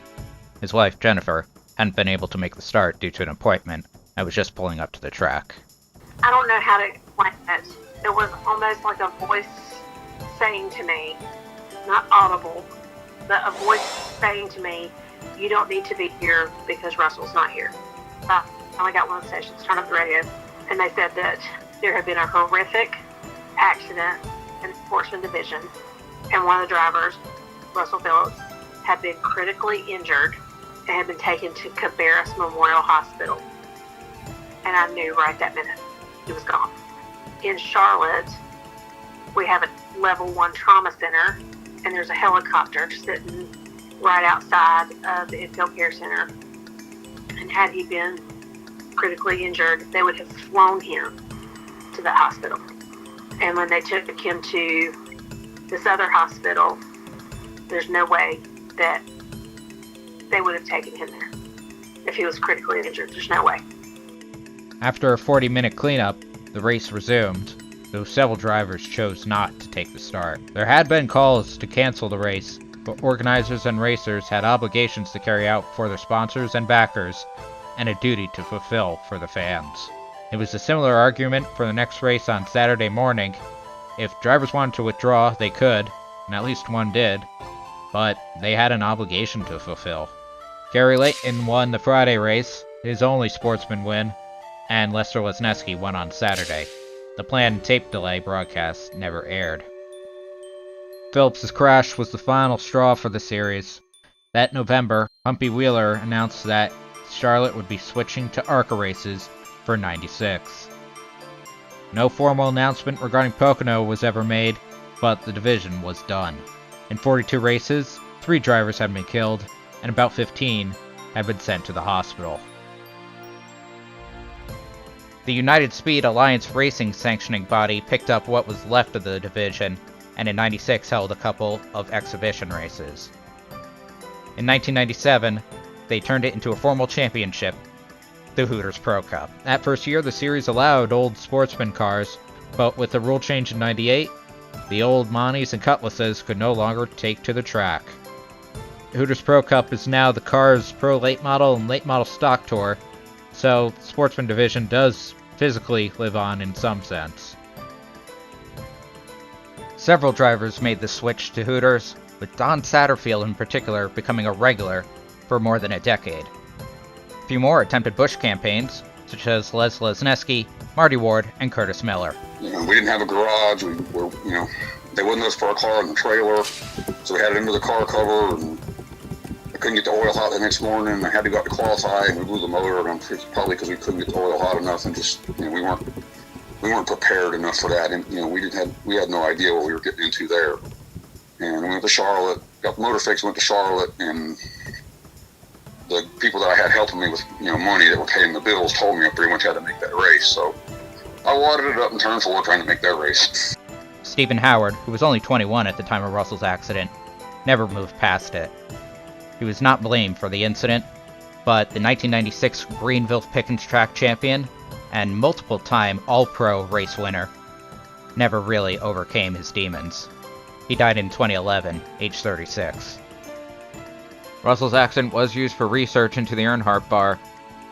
His wife, Jennifer, hadn't been able to make the start due to an appointment, and was just pulling up to the track. I don't know how to explain it. It was almost like a voice saying to me, not audible, but a voice saying to me, you don't need to be here because Russell's not here. I finally got one of the stations, turned up the radio, and they said that there had been a horrific accident in the Sportsman Division, and one of the drivers, Russell Phillips, had been critically injured and had been taken to Cabarrus Memorial Hospital. And I knew right that minute he was gone. In Charlotte, we have a level 1 trauma center, and there's a helicopter sitting right outside of the Infield Care Center. And had he been critically injured, they would have flown him to the hospital. And when they took him to this other hospital, there's no way that they would have taken him there. If he was critically injured, there's no way. After a 40-minute cleanup, the race resumed, though several drivers chose not to take the start. There had been calls to cancel the race, but organizers and racers had obligations to carry out for their sponsors and backers, and a duty to fulfill for the fans. It was a similar argument for the next race on Saturday morning. If drivers wanted to withdraw, they could, and at least one did, but they had an obligation to fulfill. Gary Layton won the Friday race, his only sportsman win, and Lester Lesneski won on Saturday. The planned tape delay broadcast never aired. Phillips' crash was the final straw for the series. That November, Humpy Wheeler announced that Charlotte would be switching to ARCA races for '96. No formal announcement regarding Pocono was ever made, but the division was done. In 42 races, 3 drivers had been killed, and about 15 had been sent to the hospital. The United Speed Alliance Racing sanctioning body picked up what was left of the division, and in '96 held a couple of exhibition races. In 1997, they turned it into a formal championship, the Hooters Pro Cup. That first year, the series allowed old sportsman cars, but with the rule change in '98, the old Monties and Cutlasses could no longer take to the track. The Hooters Pro Cup is now the Cars Pro Late Model and Late Model Stock Tour, so the Sportsman Division does physically live on in some sense. Several drivers made the switch to Hooters, with Don Satterfield in particular becoming a regular for more than a decade. A few more attempted Busch campaigns, such as Les Lesneski, Marty Ward, and Curtis Miller. We didn't have a garage. They wouldn't let us put our car in the trailer, so we had it under the car cover, and I couldn't get the oil hot the next morning. I had to go out to qualify, and we blew the motor, and it's probably because we couldn't get the oil hot enough, and just we weren't prepared enough for that, and we had no idea what we were getting into there. And we went to Charlotte, got the motor fixed, went to Charlotte, and the people that I had helping me with money that were paying the bills told me I pretty much had to make that race. So I wadded it up and turned forward trying to make that race. Stephen Howard, who was only 21 at the time of Russell's accident, never moved past it. He was not blamed for the incident, but the 1996 Greenville-Pickens track champion and multiple-time All-Pro race winner never really overcame his demons. He died in 2011, age 36. Russell's accident was used for research into the Earnhardt Bar,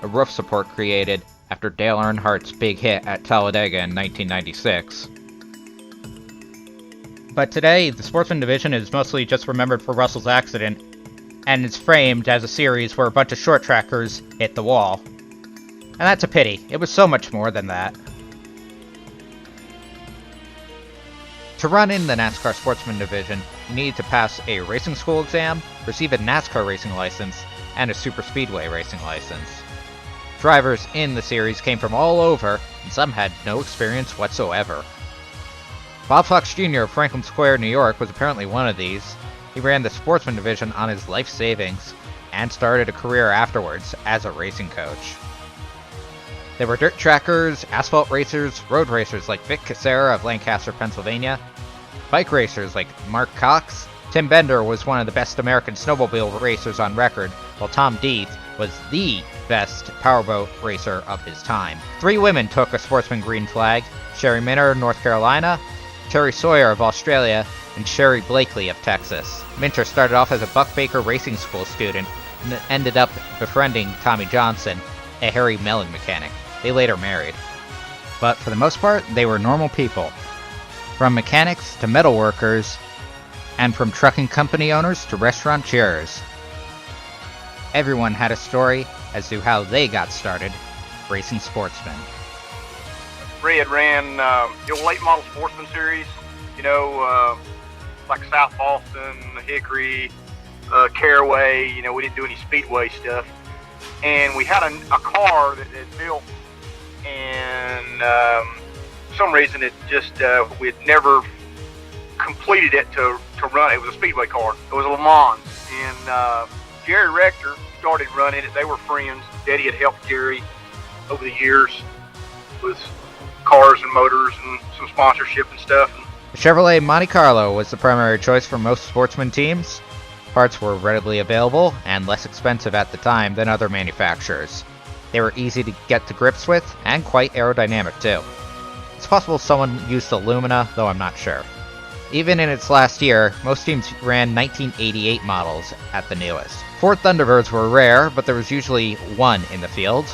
a roof support created after Dale Earnhardt's big hit at Talladega in 1996. But today, the Sportsman Division is mostly just remembered for Russell's accident, and is framed as a series where a bunch of short trackers hit the wall. And that's a pity. It was so much more than that. To run in the NASCAR Sportsman Division, you need to pass a racing school exam, receive a NASCAR racing license and a superspeedway racing license. Drivers in the series came from all over, and some had no experience whatsoever. Bob Fox Jr. of Franklin Square, New York was apparently one of these. He ran the Sportsman Division on his life savings, and started a career afterwards as a racing coach. There were dirt trackers, asphalt racers, road racers like Vic Casera of Lancaster, Pennsylvania, bike racers like Mark Cox. Tim Bender was one of the best American snowmobile racers on record, while Tom Deeth was the best powerboat racer of his time. 3 women took a Sportsman green flag: Sherry Minner of North Carolina, Terry Sawyer of Australia, and Sherry Blakely of Texas. Minter started off as a Buck Baker Racing School student and ended up befriending Tommy Johnson, a Harry Mellon mechanic. They later married. But for the most part, they were normal people. From mechanics to metal workers, and from trucking company owners to restaurateurs. Everyone had a story as to how they got started racing sportsmen. Red ran the old late model Sportsman series, like South Boston, Hickory, Caraway. We didn't do any speedway stuff. And we had a car that had built, and for some reason it just, we had never completed it to run. It was a speedway car. It was a Le Mans. And Jerry Rector started running it. They were friends. Daddy had helped Jerry over the years with cars and motors and some sponsorship and stuff. The Chevrolet Monte Carlo was the primary choice for most sportsman teams. Parts were readily available and less expensive at the time than other manufacturers. They were easy to get to grips with and quite aerodynamic too. It's possible someone used the Lumina, though I'm not sure. Even in its last year, most teams ran 1988 models at the newest. Ford Thunderbirds were rare, but there was usually one in the field,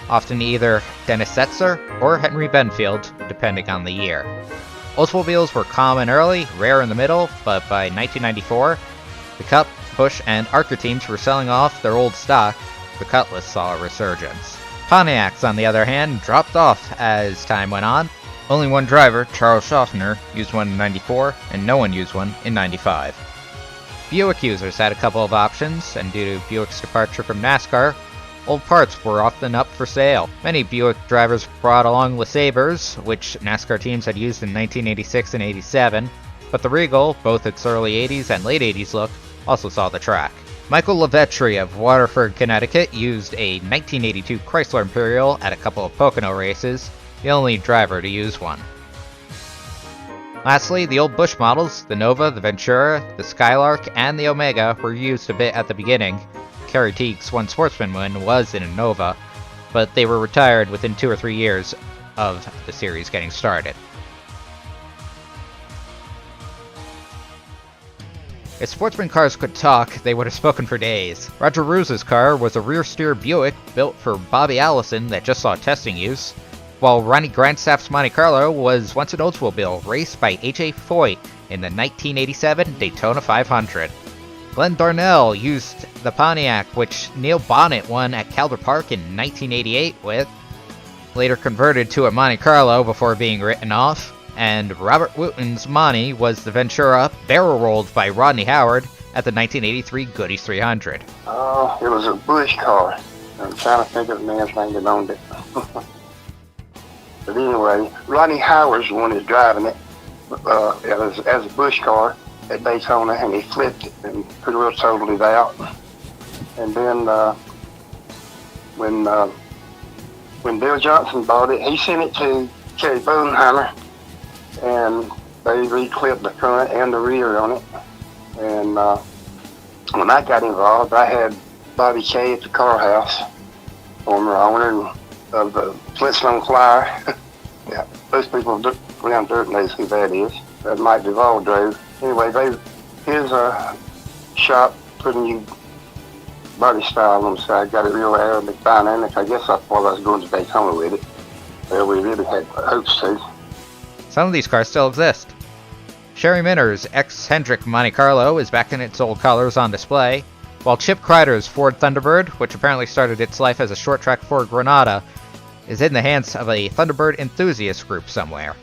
often either Dennis Setzer or Henry Benfield, depending on the year. Oldsmobiles were common early, rare in the middle, but by 1994, the Cup, Busch, and Archer teams were selling off their old stock. The Cutlass saw a resurgence. Pontiacs, on the other hand, dropped off as time went on. Only one driver, Charles Schaffner, used one in 94, and no one used one in 95. Buick users had a couple of options, and due to Buick's departure from NASCAR, old parts were often up for sale. Many Buick drivers brought along LeSabres, which NASCAR teams had used in 1986 and 87, but the Regal, both its early 80s and late 80s look, also saw the track. Michael Lavetrie of Waterford, Connecticut, used a 1982 Chrysler Imperial at a couple of Pocono races, the only driver to use one. Lastly, the old Busch models, the Nova, the Ventura, the Skylark, and the Omega were used a bit at the beginning. Kerry Teague's one sportsman win was in a Nova, but they were retired within 2 or 3 years of the series getting started. If sportsman cars could talk, they would have spoken for days. Roger Roos's car was a rear-steer Buick built for Bobby Allison that just saw testing use, while Ronnie Grandstaff's Monte Carlo was once an Oldsmobile raced by A.J. Foyt in the 1987 Daytona 500. Glenn Darnell used the Pontiac, which Neil Bonnet won at Calder Park in 1988 with, later converted to a Monte Carlo before being written off, and Robert Wooten's Monte was the Ventura barrel-rolled by Rodney Howard at the 1983 Goodies 300. Oh, it was a Busch car. I'm trying to think of the man's name that owned it. But anyway, Rodney Howard's the one that's driving it as a Busch car at Daytona, and he flipped it and pretty well totaled it out. And then when Bill Johnson bought it, he sent it to Kerry Bodenheimer, and they re-clipped the front and the rear on it. And when I got involved, I had Bobby Kay at the car house, former owner of the Flintstone Flyer. Yeah, most people around dirt knows who that is. That Mike Duvall drove. Anyway, his shop put a new body style on the side, got it real aerodynamic. I guess I thought I was going to Daytona with it. Well, we really had hopes to. Some of these cars still exist. Sherry Minner's ex-Hendrick Monte Carlo is back in its old colors on display, while Chip Kreider's Ford Thunderbird, which apparently started its life as a short-track Ford Granada, is in the hands of a Thunderbird enthusiast group somewhere.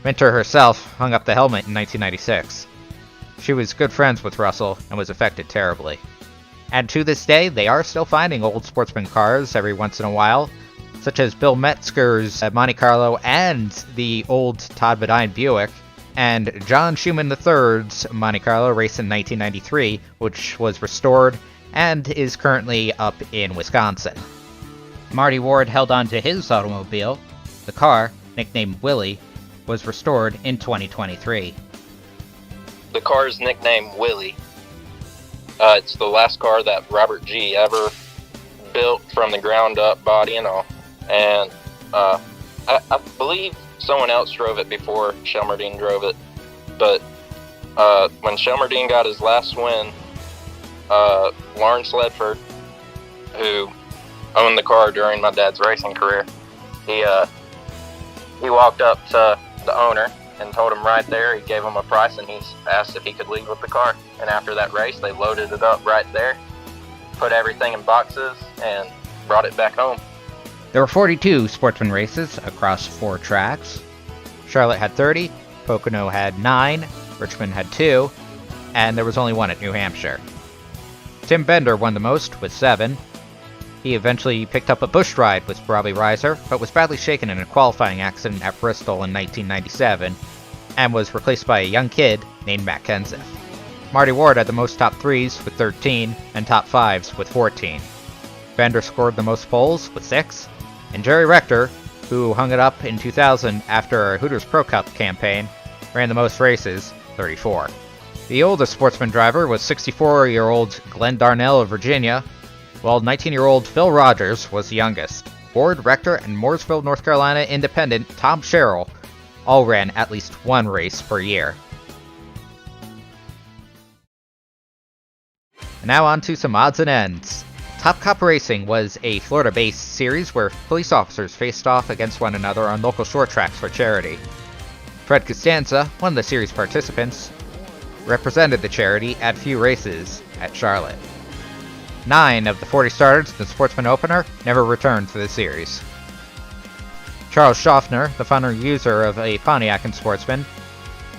Minter herself hung up the helmet in 1996. She was good friends with Russell and was affected terribly. And to this day, they are still finding old Sportsman cars every once in a while, such as Bill Metzger's Monte Carlo and the old Todd Bodine Buick, and John Schumann III's Monte Carlo raced in 1993, which was restored and is currently up in Wisconsin. Marty Ward held on to his automobile. The car, nicknamed Willie, was restored in 2023. The car is nicknamed Willie. It's the last car that Robert G. ever built from the ground up, body and all. And I believe someone else drove it before Shelmerdine drove it. But when Shelmerdine got his last win, Lawrence Ledford, who owned the car during my dad's racing career, he walked up to the owner and told him right there, he gave him a price, and he asked if he could leave with the car. And after that race, they loaded it up right there, put everything in boxes, and brought it back home. There were 42 Sportsman races across 4 tracks. Charlotte had 30, Pocono had 9, Richmond had 2, and there was only 1 at New Hampshire. Tim Bender won the most with 7. He eventually picked up a bush ride with Robbie Reiser, but was badly shaken in a qualifying accident at Bristol in 1997, and was replaced by a young kid named Matt Kenseth. Marty Ward had the most top 3s with 13, and top 5s with 14. Bender scored the most poles with 6, and Jerry Rector, who hung it up in 2000 after a Hooters Pro Cup campaign, ran the most races, 34. The oldest Sportsman driver was 64-year-old Glenn Darnell of Virginia, while 19-year-old Phil Rogers was the youngest. Ward, Rector, and Mooresville, North Carolina independent Tom Sherrill all ran at least 1 race per year. And now on to some odds and ends. Top Cop Racing was a Florida-based series where police officers faced off against one another on local short tracks for charity. Fred Costanza, one of the series participants, represented the charity at few races at Charlotte. 9 of the 40 starters in the Sportsman Opener never returned to the series. Charles Schaffner, the founder and user of a Pontiac and Sportsman,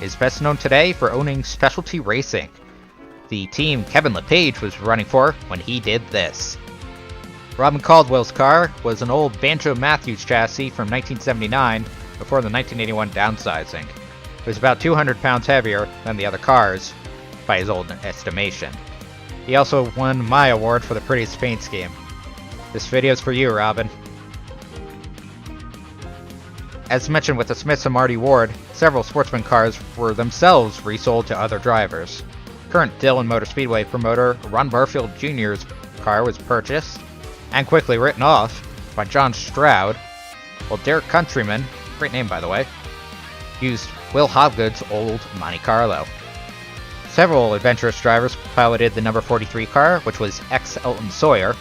is best known today for owning Specialty Racing, the team Kevin LePage was running for when he did this. Robin Caldwell's car was an old Banjo Matthews chassis from 1979 before the 1981 downsizing. It was about 200 pounds heavier than the other cars, by his old estimation. He also won my award for the prettiest paint scheme. This video's for you, Robin. As mentioned with the Smiths and Marty Ward, several Sportsman cars were themselves resold to other drivers. Current Dillon Motor Speedway promoter Ron Barfield Jr.'s car was purchased and quickly written off by John Stroud, while Derek Countryman, great name by the way, used Will Hobgood's old Monte Carlo. Several adventurous drivers piloted the number 43 car, which was ex-Elton Sawyer.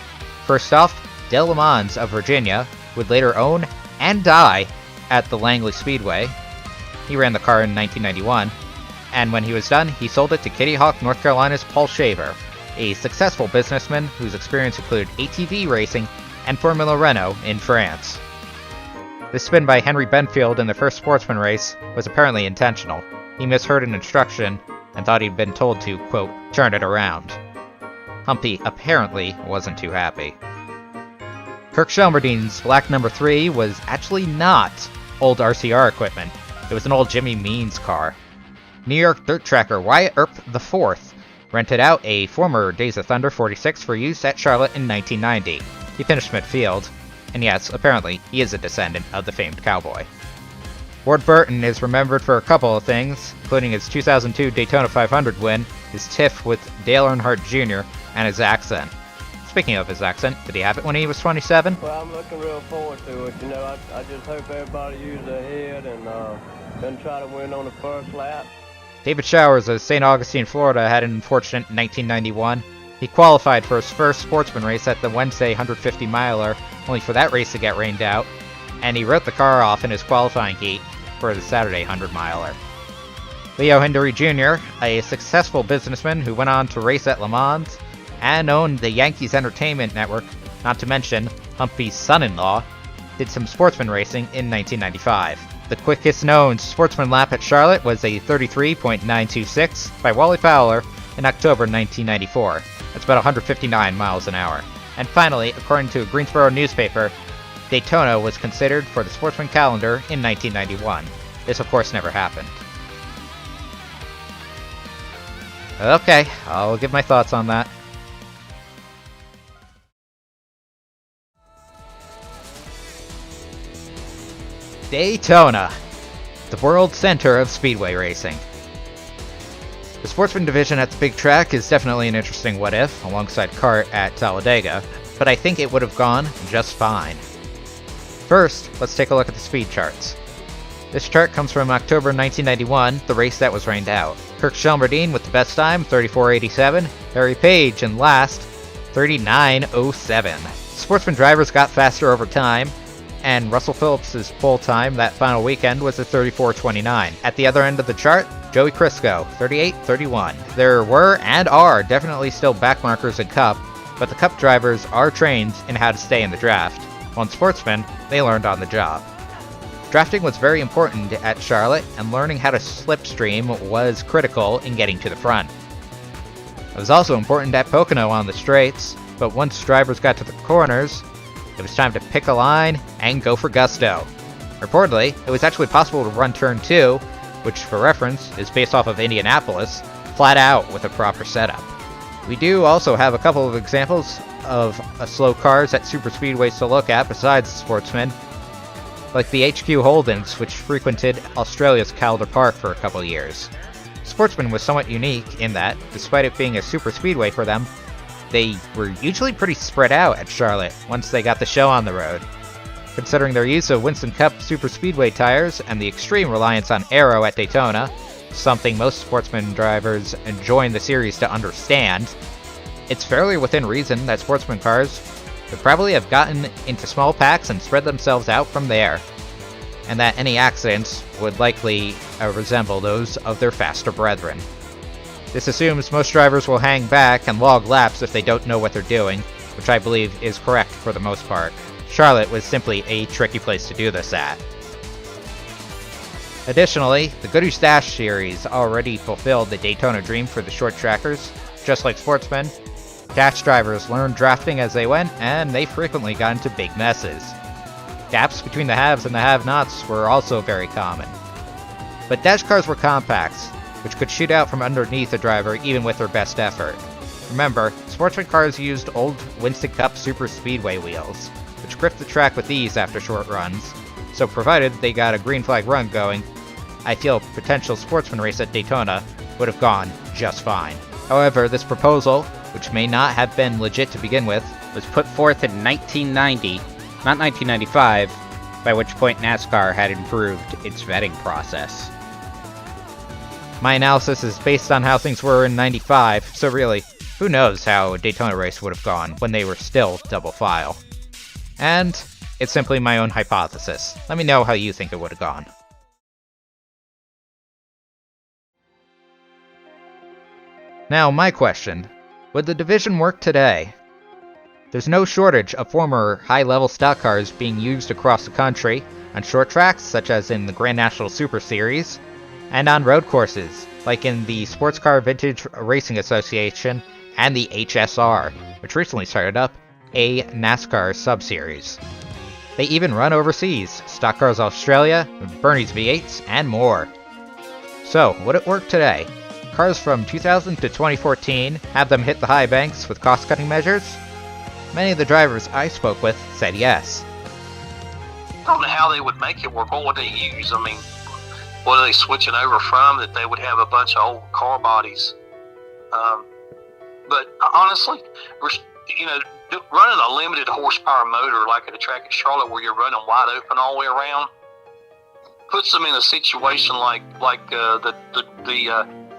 First off, Dale LeMans of Virginia would later own and die at the Langley Speedway. He ran the car in 1991, and when he was done, he sold it to Kitty Hawk, North Carolina's Paul Shaver, a successful businessman whose experience included ATV racing and Formula Renault in France. The spin by Henry Benfield in the first Sportsman race was apparently intentional. He misheard an instruction and thought he'd been told to, quote, turn it around. Humpy apparently wasn't too happy. Kirk Shelmerdine's black number 3 was actually not old RCR equipment. It was an old Jimmy Means car. New York dirt tracker Wyatt Earp IV rented out a former Days of Thunder 46 for use at Charlotte in 1990. He finished midfield, and yes, apparently he is a descendant of the famed cowboy. Ward Burton is remembered for a couple of things, including his 2002 Daytona 500 win, his tiff with Dale Earnhardt Jr., and his accent. Speaking of his accent, did he have it when he was 27? Well, I'm looking real forward to it. You know, I just hope everybody uses their head and doesn't try to win on the first lap. David Showers of St. Augustine, Florida had an unfortunate 1991. He qualified for his first Sportsman race at the Wednesday 150-miler, only for that race to get rained out, and he wrote the car off in his qualifying heat for the Saturday 100-miler. Leo Hindery Jr., a successful businessman who went on to race at Le Mans and owned the Yankees Entertainment Network, not to mention Humpy's son-in-law, did some Sportsman racing in 1995. The quickest known sportsman lap at Charlotte was a 33.926 by Wally Fowler in October 1994. That's about 159 miles an hour. And finally, according to a Greensboro newspaper, Daytona was considered for the sportsman calendar in 1991. This, of course, never happened. Okay, I'll give my thoughts on that. Daytona, the world center of speedway racing. The Sportsman Division at the big track is definitely an interesting what-if, alongside CART at Talladega, but I think it would have gone just fine. First, let's take a look at the speed charts. This chart comes from October 1991, the race that was rained out. Kirk Shelmerdine with the best time, 34.87. Harry Page in last, 39.07. Sportsman drivers got faster over time, and Russell Phillips' pole time that final weekend was at 34.29. At the other end of the chart, Joey Crisco, 38.31. There were and are definitely still backmarkers in Cup, but the Cup drivers are trained in how to stay in the draft. On Sportsman, they learned on the job. Drafting was very important at Charlotte, and learning how to slipstream was critical in getting to the front. It was also important at Pocono on the straights, but once drivers got to the corners, it was time to pick a line and go for gusto. Reportedly, it was actually possible to run turn 2, which for reference is based off of Indianapolis, flat out with a proper setup. We do also have a couple of examples of slow cars at super speedways to look at besides the Sportsman, like the HQ Holdens, which frequented Australia's Calder Park for a couple years. Sportsman was somewhat unique in that, despite it being a super speedway for them, they were usually pretty spread out at Charlotte once they got the show on the road. Considering their use of Winston Cup super speedway tires and the extreme reliance on aero at Daytona, something most Sportsman drivers join the series to understand, it's fairly within reason that Sportsman cars would probably have gotten into small packs and spread themselves out from there, and that any accidents would likely resemble those of their faster brethren. This assumes most drivers will hang back and log laps if they don't know what they're doing, which I believe is correct for the most part. Charlotte was simply a tricky place to do this at. Additionally, the Goodyear Dash series already fulfilled the Daytona dream for the short trackers. Just like Sportsmen, Dash drivers learned drafting as they went, and they frequently got into big messes. Gaps between the haves and the have-nots were also very common. But Dash cars were compacts, which could shoot out from underneath a driver even with their best effort. Remember, Sportsman cars used old Winston Cup Super Speedway wheels, which gripped the track with ease after short runs, so provided they got a green flag run going, I feel a potential Sportsman race at Daytona would have gone just fine. However, this proposal, which may not have been legit to begin with, was put forth in 1990, not 1995, by which point NASCAR had improved its vetting process. My analysis is based on how things were in 95, so really, who knows how a Daytona race would have gone when they were still double file. And it's simply my own hypothesis. Let me know how you think it would have gone. Now, my question. Would the division work today? There's no shortage of former high-level stock cars being used across the country, on short tracks, such as in the Grand National Super Series, and on road courses, like in the Sports Car Vintage Racing Association and the HSR, which recently started up a NASCAR sub-series. They even run overseas, Stock Cars Australia, Bernie's V8s, and more. So, would it work today? Cars from 2000 to 2014 have them hit the high banks with cost-cutting measures? Many of the drivers I spoke with said yes. I don't know how they would make it work. What would they use? I mean, what are they switching over from that they would have a bunch of old car bodies? But honestly, running a limited horsepower motor like at a track at Charlotte where you're running wide open all the way around puts them in a situation like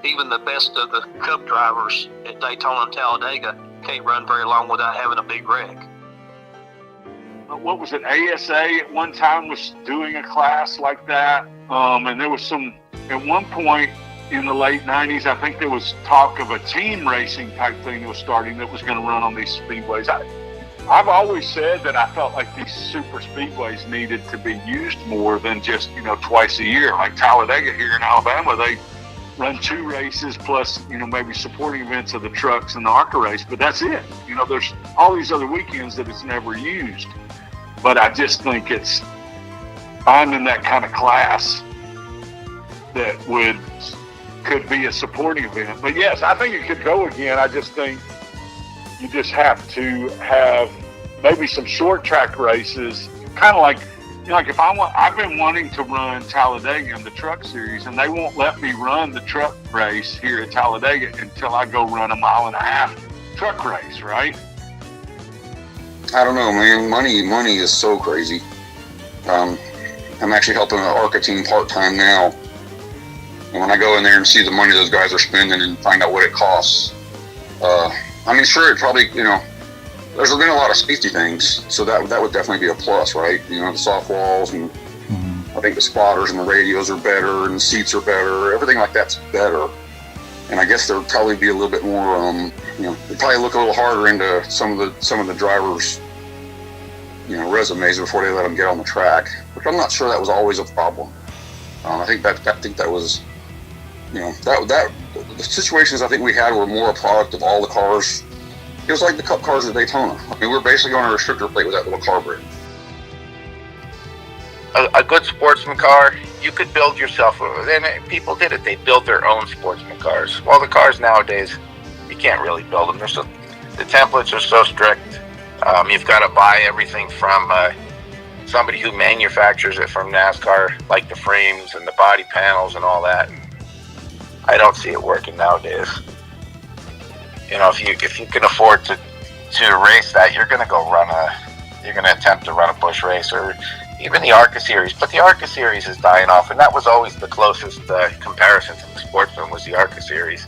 even the best of the Cup drivers at Daytona and Talladega can't run very long without having a big wreck. What was it? ASA at one time was doing a class like that. And there was some, at one point in the late 90s, I think there was talk of a team racing type thing that was starting that was going to run on these speedways. I've always said that I felt like these super speedways needed to be used more than just, twice a year. Like Talladega here in Alabama, they run 2 races plus, maybe supporting events of the trucks and the ARCA race, but that's it. There's all these other weekends that it's never used. But I just think it's finding that kind of class that could be a supporting event. But yes, I think it could go again. I just think you just have to have maybe some short track races, kind of like, if I've been wanting to run Talladega in the truck series, and they won't let me run the truck race here at Talladega until I go run a 1.5 mile truck race, right? I don't know, man. Money is so crazy. I'm actually helping an ARCA team part-time now. And when I go in there and see the money those guys are spending and find out what it costs, sure, it probably, there's been a lot of safety things, so that would definitely be a plus, right? The soft walls, and I think the spotters and the radios are better, and the seats are better. Everything like that's better. And I guess there'll probably be a little bit more, they'd probably look a little harder into some of the drivers' resumes before they let them get on the track, which I'm not sure that was always a problem. I think that was, that the situations I think we had were more a product of all the cars. It was like the Cup cars at Daytona. We're basically on a restrictor plate with that little carburetor. A good sportsman car, you could build yourself. And people did it. They built their own sportsman cars. Well, the cars nowadays, you can't really build them. The templates are so strict. You've got to buy everything from somebody who manufactures it from NASCAR, like the frames and the body panels and all that. I don't see it working nowadays. If you can afford to race that, you're going to attempt to run a Busch race or even the ARCA series. But the ARCA series is dying off, and that was always the closest comparison to the Sportsman was the ARCA series.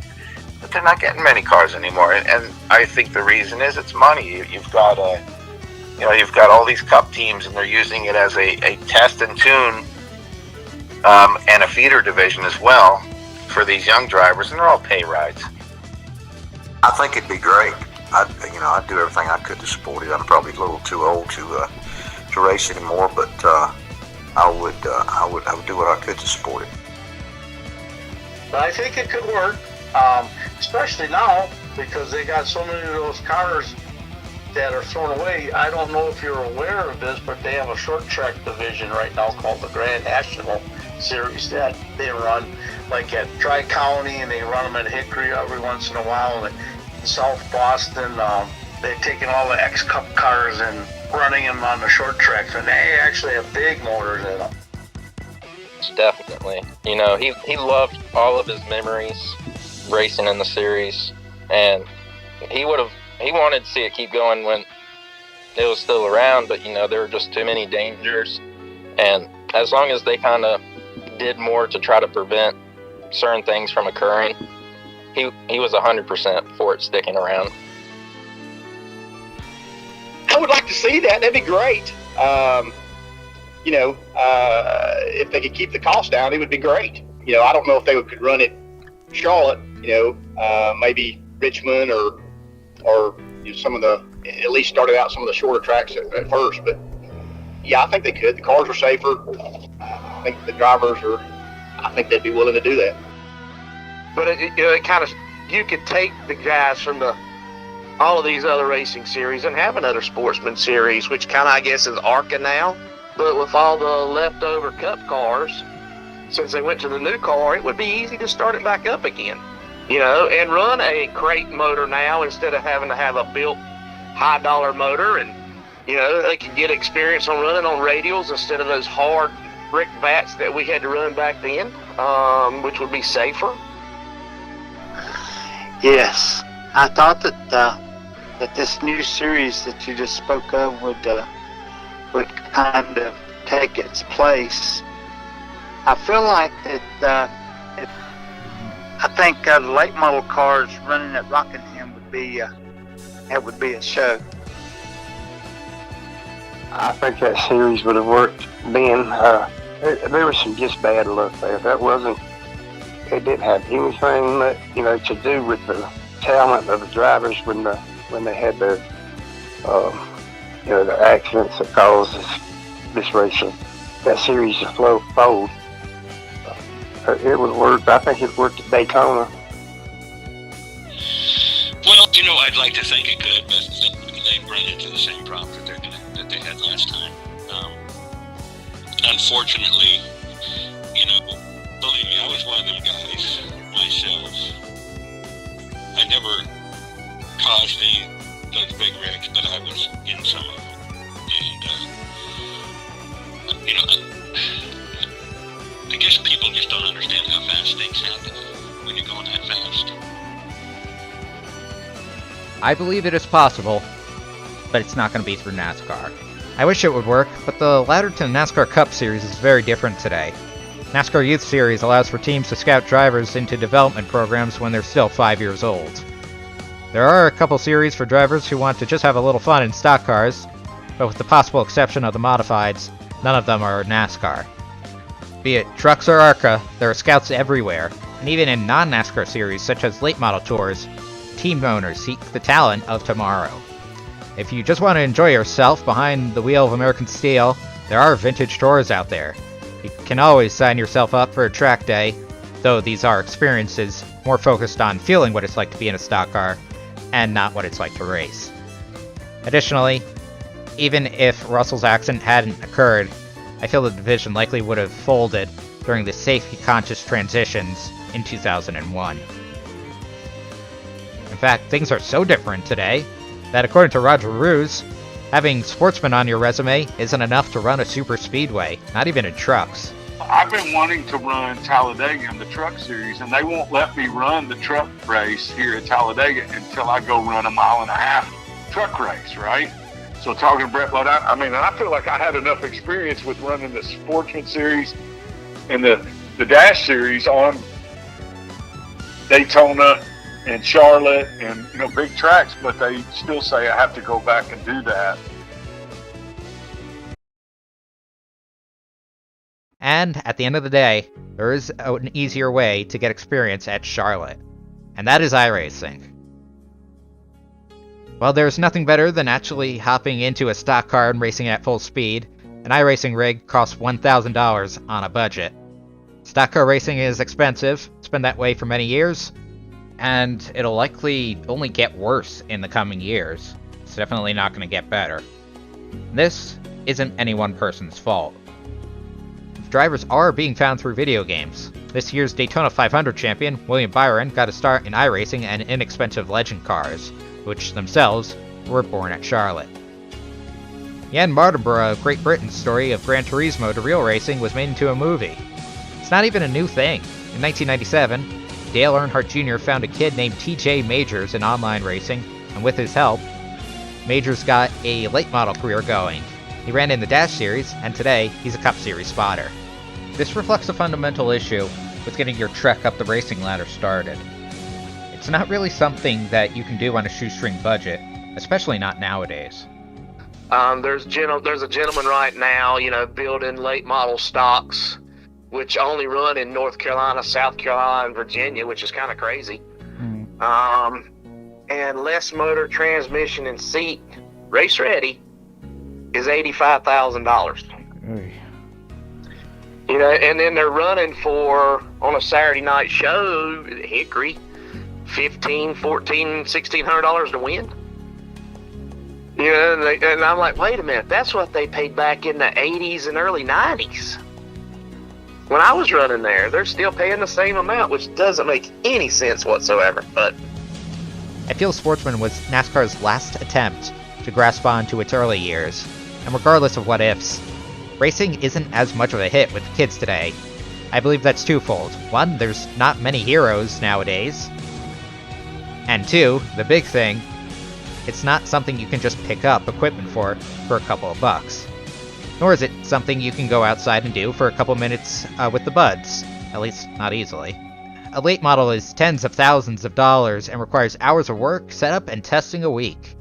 But they're not getting many cars anymore, and I think the reason is it's money. You've got all these Cup teams, and they're using it as a test and tune and a feeder division as well for these young drivers, and they're all pay rides. I think it'd be great. I'd do everything I could to support it. I'm probably a little too old to race anymore, but I would do what I could to support it. But I think it could work, especially now because they got so many of those cars that are thrown away. I don't know if you're aware of this, but they have a short track division right now called the Grand National Series that they run like at Tri-County, and they run them at Hickory every once in a while. And in South Boston, they're taking all the X-Cup cars and running them on the short tracks, and they actually have big motors in them. Definitely. He loved all of his memories racing in the series, and he wanted to see it keep going when it was still around, but there were just too many dangers, and as long as they kind of did more to try to prevent certain things from occurring, he was 100% for it sticking around. I would like to see that. That'd be great. If they could keep the cost down, it would be great. I don't know if they could run it Charlotte, maybe Richmond or some of the, at least started out some of the shorter tracks at first. But yeah, I think they could. The cars are safer. I think the drivers I think they'd be willing to do that. But it kind of, you could take the guys from all of these other racing series and have another Sportsman series, which kind of, I guess, is ARCA now. But with all the leftover Cup cars, since they went to the new car, it would be easy to start it back up again, and run a crate motor now instead of having to have a built high-dollar motor. And, they could get experience on running on radials instead of those hard brick bats that we had to run back then, which would be safer. Yes, I thought that this new series that you just spoke of would kind of take its place. I feel like that. I think the late model cars running at Rockingham would be a show. I think that series would have worked then. There was some just bad luck there. It didn't have anything to do with the talent of the drivers when they had their the accidents that cause this racing, that series to fold. It would work. I think it worked at Daytona. Well, I'd like to think it could, but they've run into the same problems that they had last time. Unfortunately, believe me, I was one of them guys myself. I never caused any of those big wrecks, but I was in some of them. And, I guess people just don't understand how fast things happen when you're going that fast. I believe it is possible, but it's not going to be through NASCAR. I wish it would work, but the ladder to the NASCAR Cup Series is very different today. NASCAR Youth Series allows for teams to scout drivers into development programs when they're still 5 years old. There are a couple series for drivers who want to just have a little fun in stock cars, but with the possible exception of the modifieds, none of them are NASCAR. Be it trucks or ARCA, there are scouts everywhere, and even in non-NASCAR series such as late model tours, team owners seek the talent of tomorrow. If you just want to enjoy yourself behind the wheel of American Steel, there are vintage tours out there. You can always sign yourself up for a track day, though these are experiences more focused on feeling what it's like to be in a stock car, and not what it's like to race. Additionally, even if Russell's accident hadn't occurred, I feel the division likely would have folded during the safety-conscious transitions in 2001. In fact, things are so different today that according to Roger Ruse, having Sportsman on your resume isn't enough to run a super speedway, not even in trucks. I've been wanting to run Talladega in the truck series, and they won't let me run the truck race here at Talladega until I go run a 1.5 mile truck race, right? So talking to Brett Blood, I feel like I had enough experience with running the Sportsman series and the Dash series on Daytona and Charlotte and big tracks, but they still say I have to go back and do that. And at the end of the day, there is an easier way to get experience at Charlotte, and that is iRacing. While there's nothing better than actually hopping into a stock car and racing at full speed, an iRacing rig costs $1,000 on a budget. Stock car racing is expensive, it's been that way for many years, and it'll likely only get worse in the coming years. It's definitely not going to get better. This isn't any one person's fault. Drivers are being found through video games. This year's Daytona 500 champion, William Byron, got a start in iRacing and inexpensive legend cars, which themselves were born at Charlotte. Jan Mardenborough of Great Britain's story of Gran Turismo to real racing was made into a movie. It's not even a new thing. In 1997, Dale Earnhardt Jr. found a kid named TJ Majors in online racing, and with his help, Majors got a late model career going. He ran in the Dash Series, and today, he's a Cup Series spotter. This reflects a fundamental issue with getting your trek up the racing ladder started. It's not really something that you can do on a shoestring budget, especially not nowadays. There's a gentleman right now, building late model stocks, which only run in North Carolina, South Carolina, and Virginia, which is kind of crazy. And less motor, transmission, and seat, race ready, is $85,000. And then they're running for, on a Saturday night show, Hickory, $1,500, $1,400, $1,600 to win. And I'm like, wait a minute, that's what they paid back in the 80s and early 90s. When I was running there, they're still paying the same amount, which doesn't make any sense whatsoever. But I feel Sportsman was NASCAR's last attempt to grasp on to its early years, and regardless of what ifs, racing isn't as much of a hit with kids today. I believe that's twofold. One, there's not many heroes nowadays. And two, the big thing, it's not something you can just pick up equipment for a couple of bucks. Nor is it something you can go outside and do for a couple minutes with the buds. At least, not easily. A late model is tens of thousands of dollars and requires hours of work, setup, and testing a week.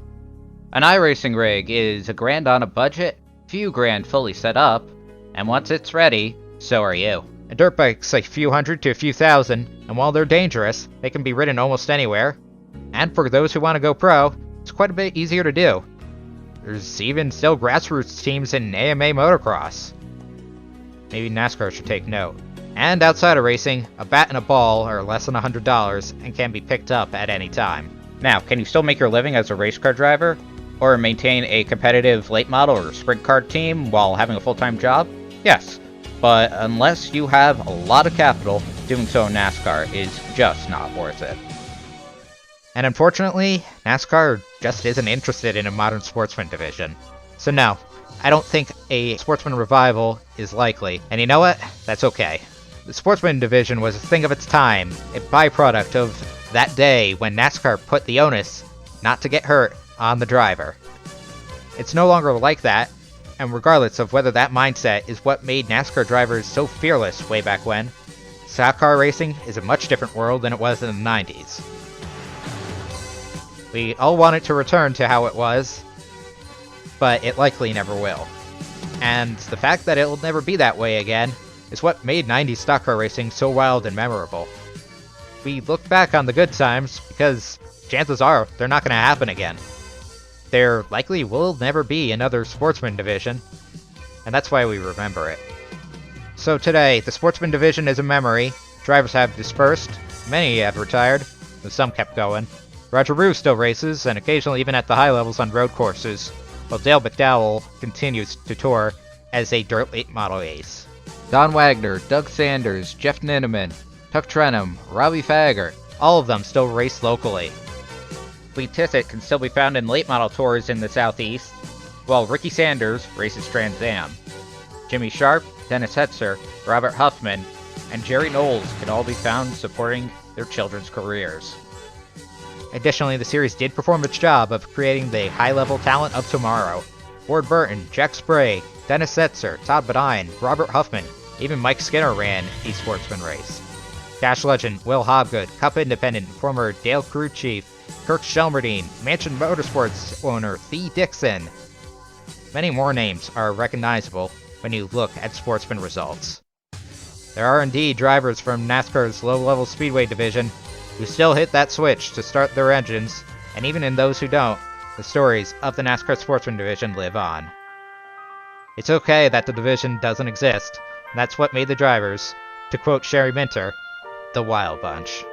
An iRacing rig is $1,000 on a budget, few grand fully set up, and once it's ready, so are you. A dirt bike's a few hundred to a few thousand, and while they're dangerous, they can be ridden almost anywhere. And for those who want to go pro, it's quite a bit easier to do. There's even still grassroots teams in AMA motocross. Maybe NASCAR should take note. And outside of racing, a bat and a ball are less than $100 and can be picked up at any time. Now, can you still make your living as a race car driver? Or maintain a competitive late model or sprint car team while having a full-time job? Yes, but unless you have a lot of capital, doing so in NASCAR is just not worth it. And unfortunately, NASCAR just isn't interested in a modern sportsman division. So no, I don't think a sportsman revival is likely. And you know what? That's okay. The sportsman division was a thing of its time, a byproduct of that day when NASCAR put the onus not to get hurt on the driver. It's no longer like that, and regardless of whether that mindset is what made NASCAR drivers so fearless way back when, stock car racing is a much different world than it was in the 90s. We all want it to return to how it was, but it likely never will. And the fact that it'll never be that way again is what made 90s stock car racing so wild and memorable. We look back on the good times because chances are they're not going to happen again. There likely will never be another sportsman division, and that's why we remember it. So today, the sportsman division is a memory. Drivers have dispersed, many have retired, though some kept going. Roger Rue still races, and occasionally even at the high levels on road courses, while Dale McDowell continues to tour as a dirt late model ace. Don Wagner, Doug Sanders, Jeff Ninneman, Tuck Trenum, Robbie Faggart, all of them still race locally. Lee Tissett can still be found in late model tours in the southeast, while Ricky Sanders races Trans Am. Jimmy Sharp, Dennis Hetzer, Robert Huffman, and Jerry Knowles can all be found supporting their children's careers. Additionally, the series did perform its job of creating the high-level talent of tomorrow. Ward Burton, Jack Spray, Dennis Setzer, Todd Bodine, Robert Huffman, even Mike Skinner ran a sportsman race. Cash legend Will Hobgood, Cup Independent former Dale crew chief Kirk Shelmerdine, Mansion Motorsports owner Thee Dixon. Many more names are recognizable when you look at sportsman results. There are indeed drivers from NASCAR's low-level speedway division who still hit that switch to start their engines, and even in those who don't, the stories of the NASCAR Sportsman Division live on. It's okay that the division doesn't exist, and that's what made the drivers, to quote Sherry Minter, the Wild Bunch.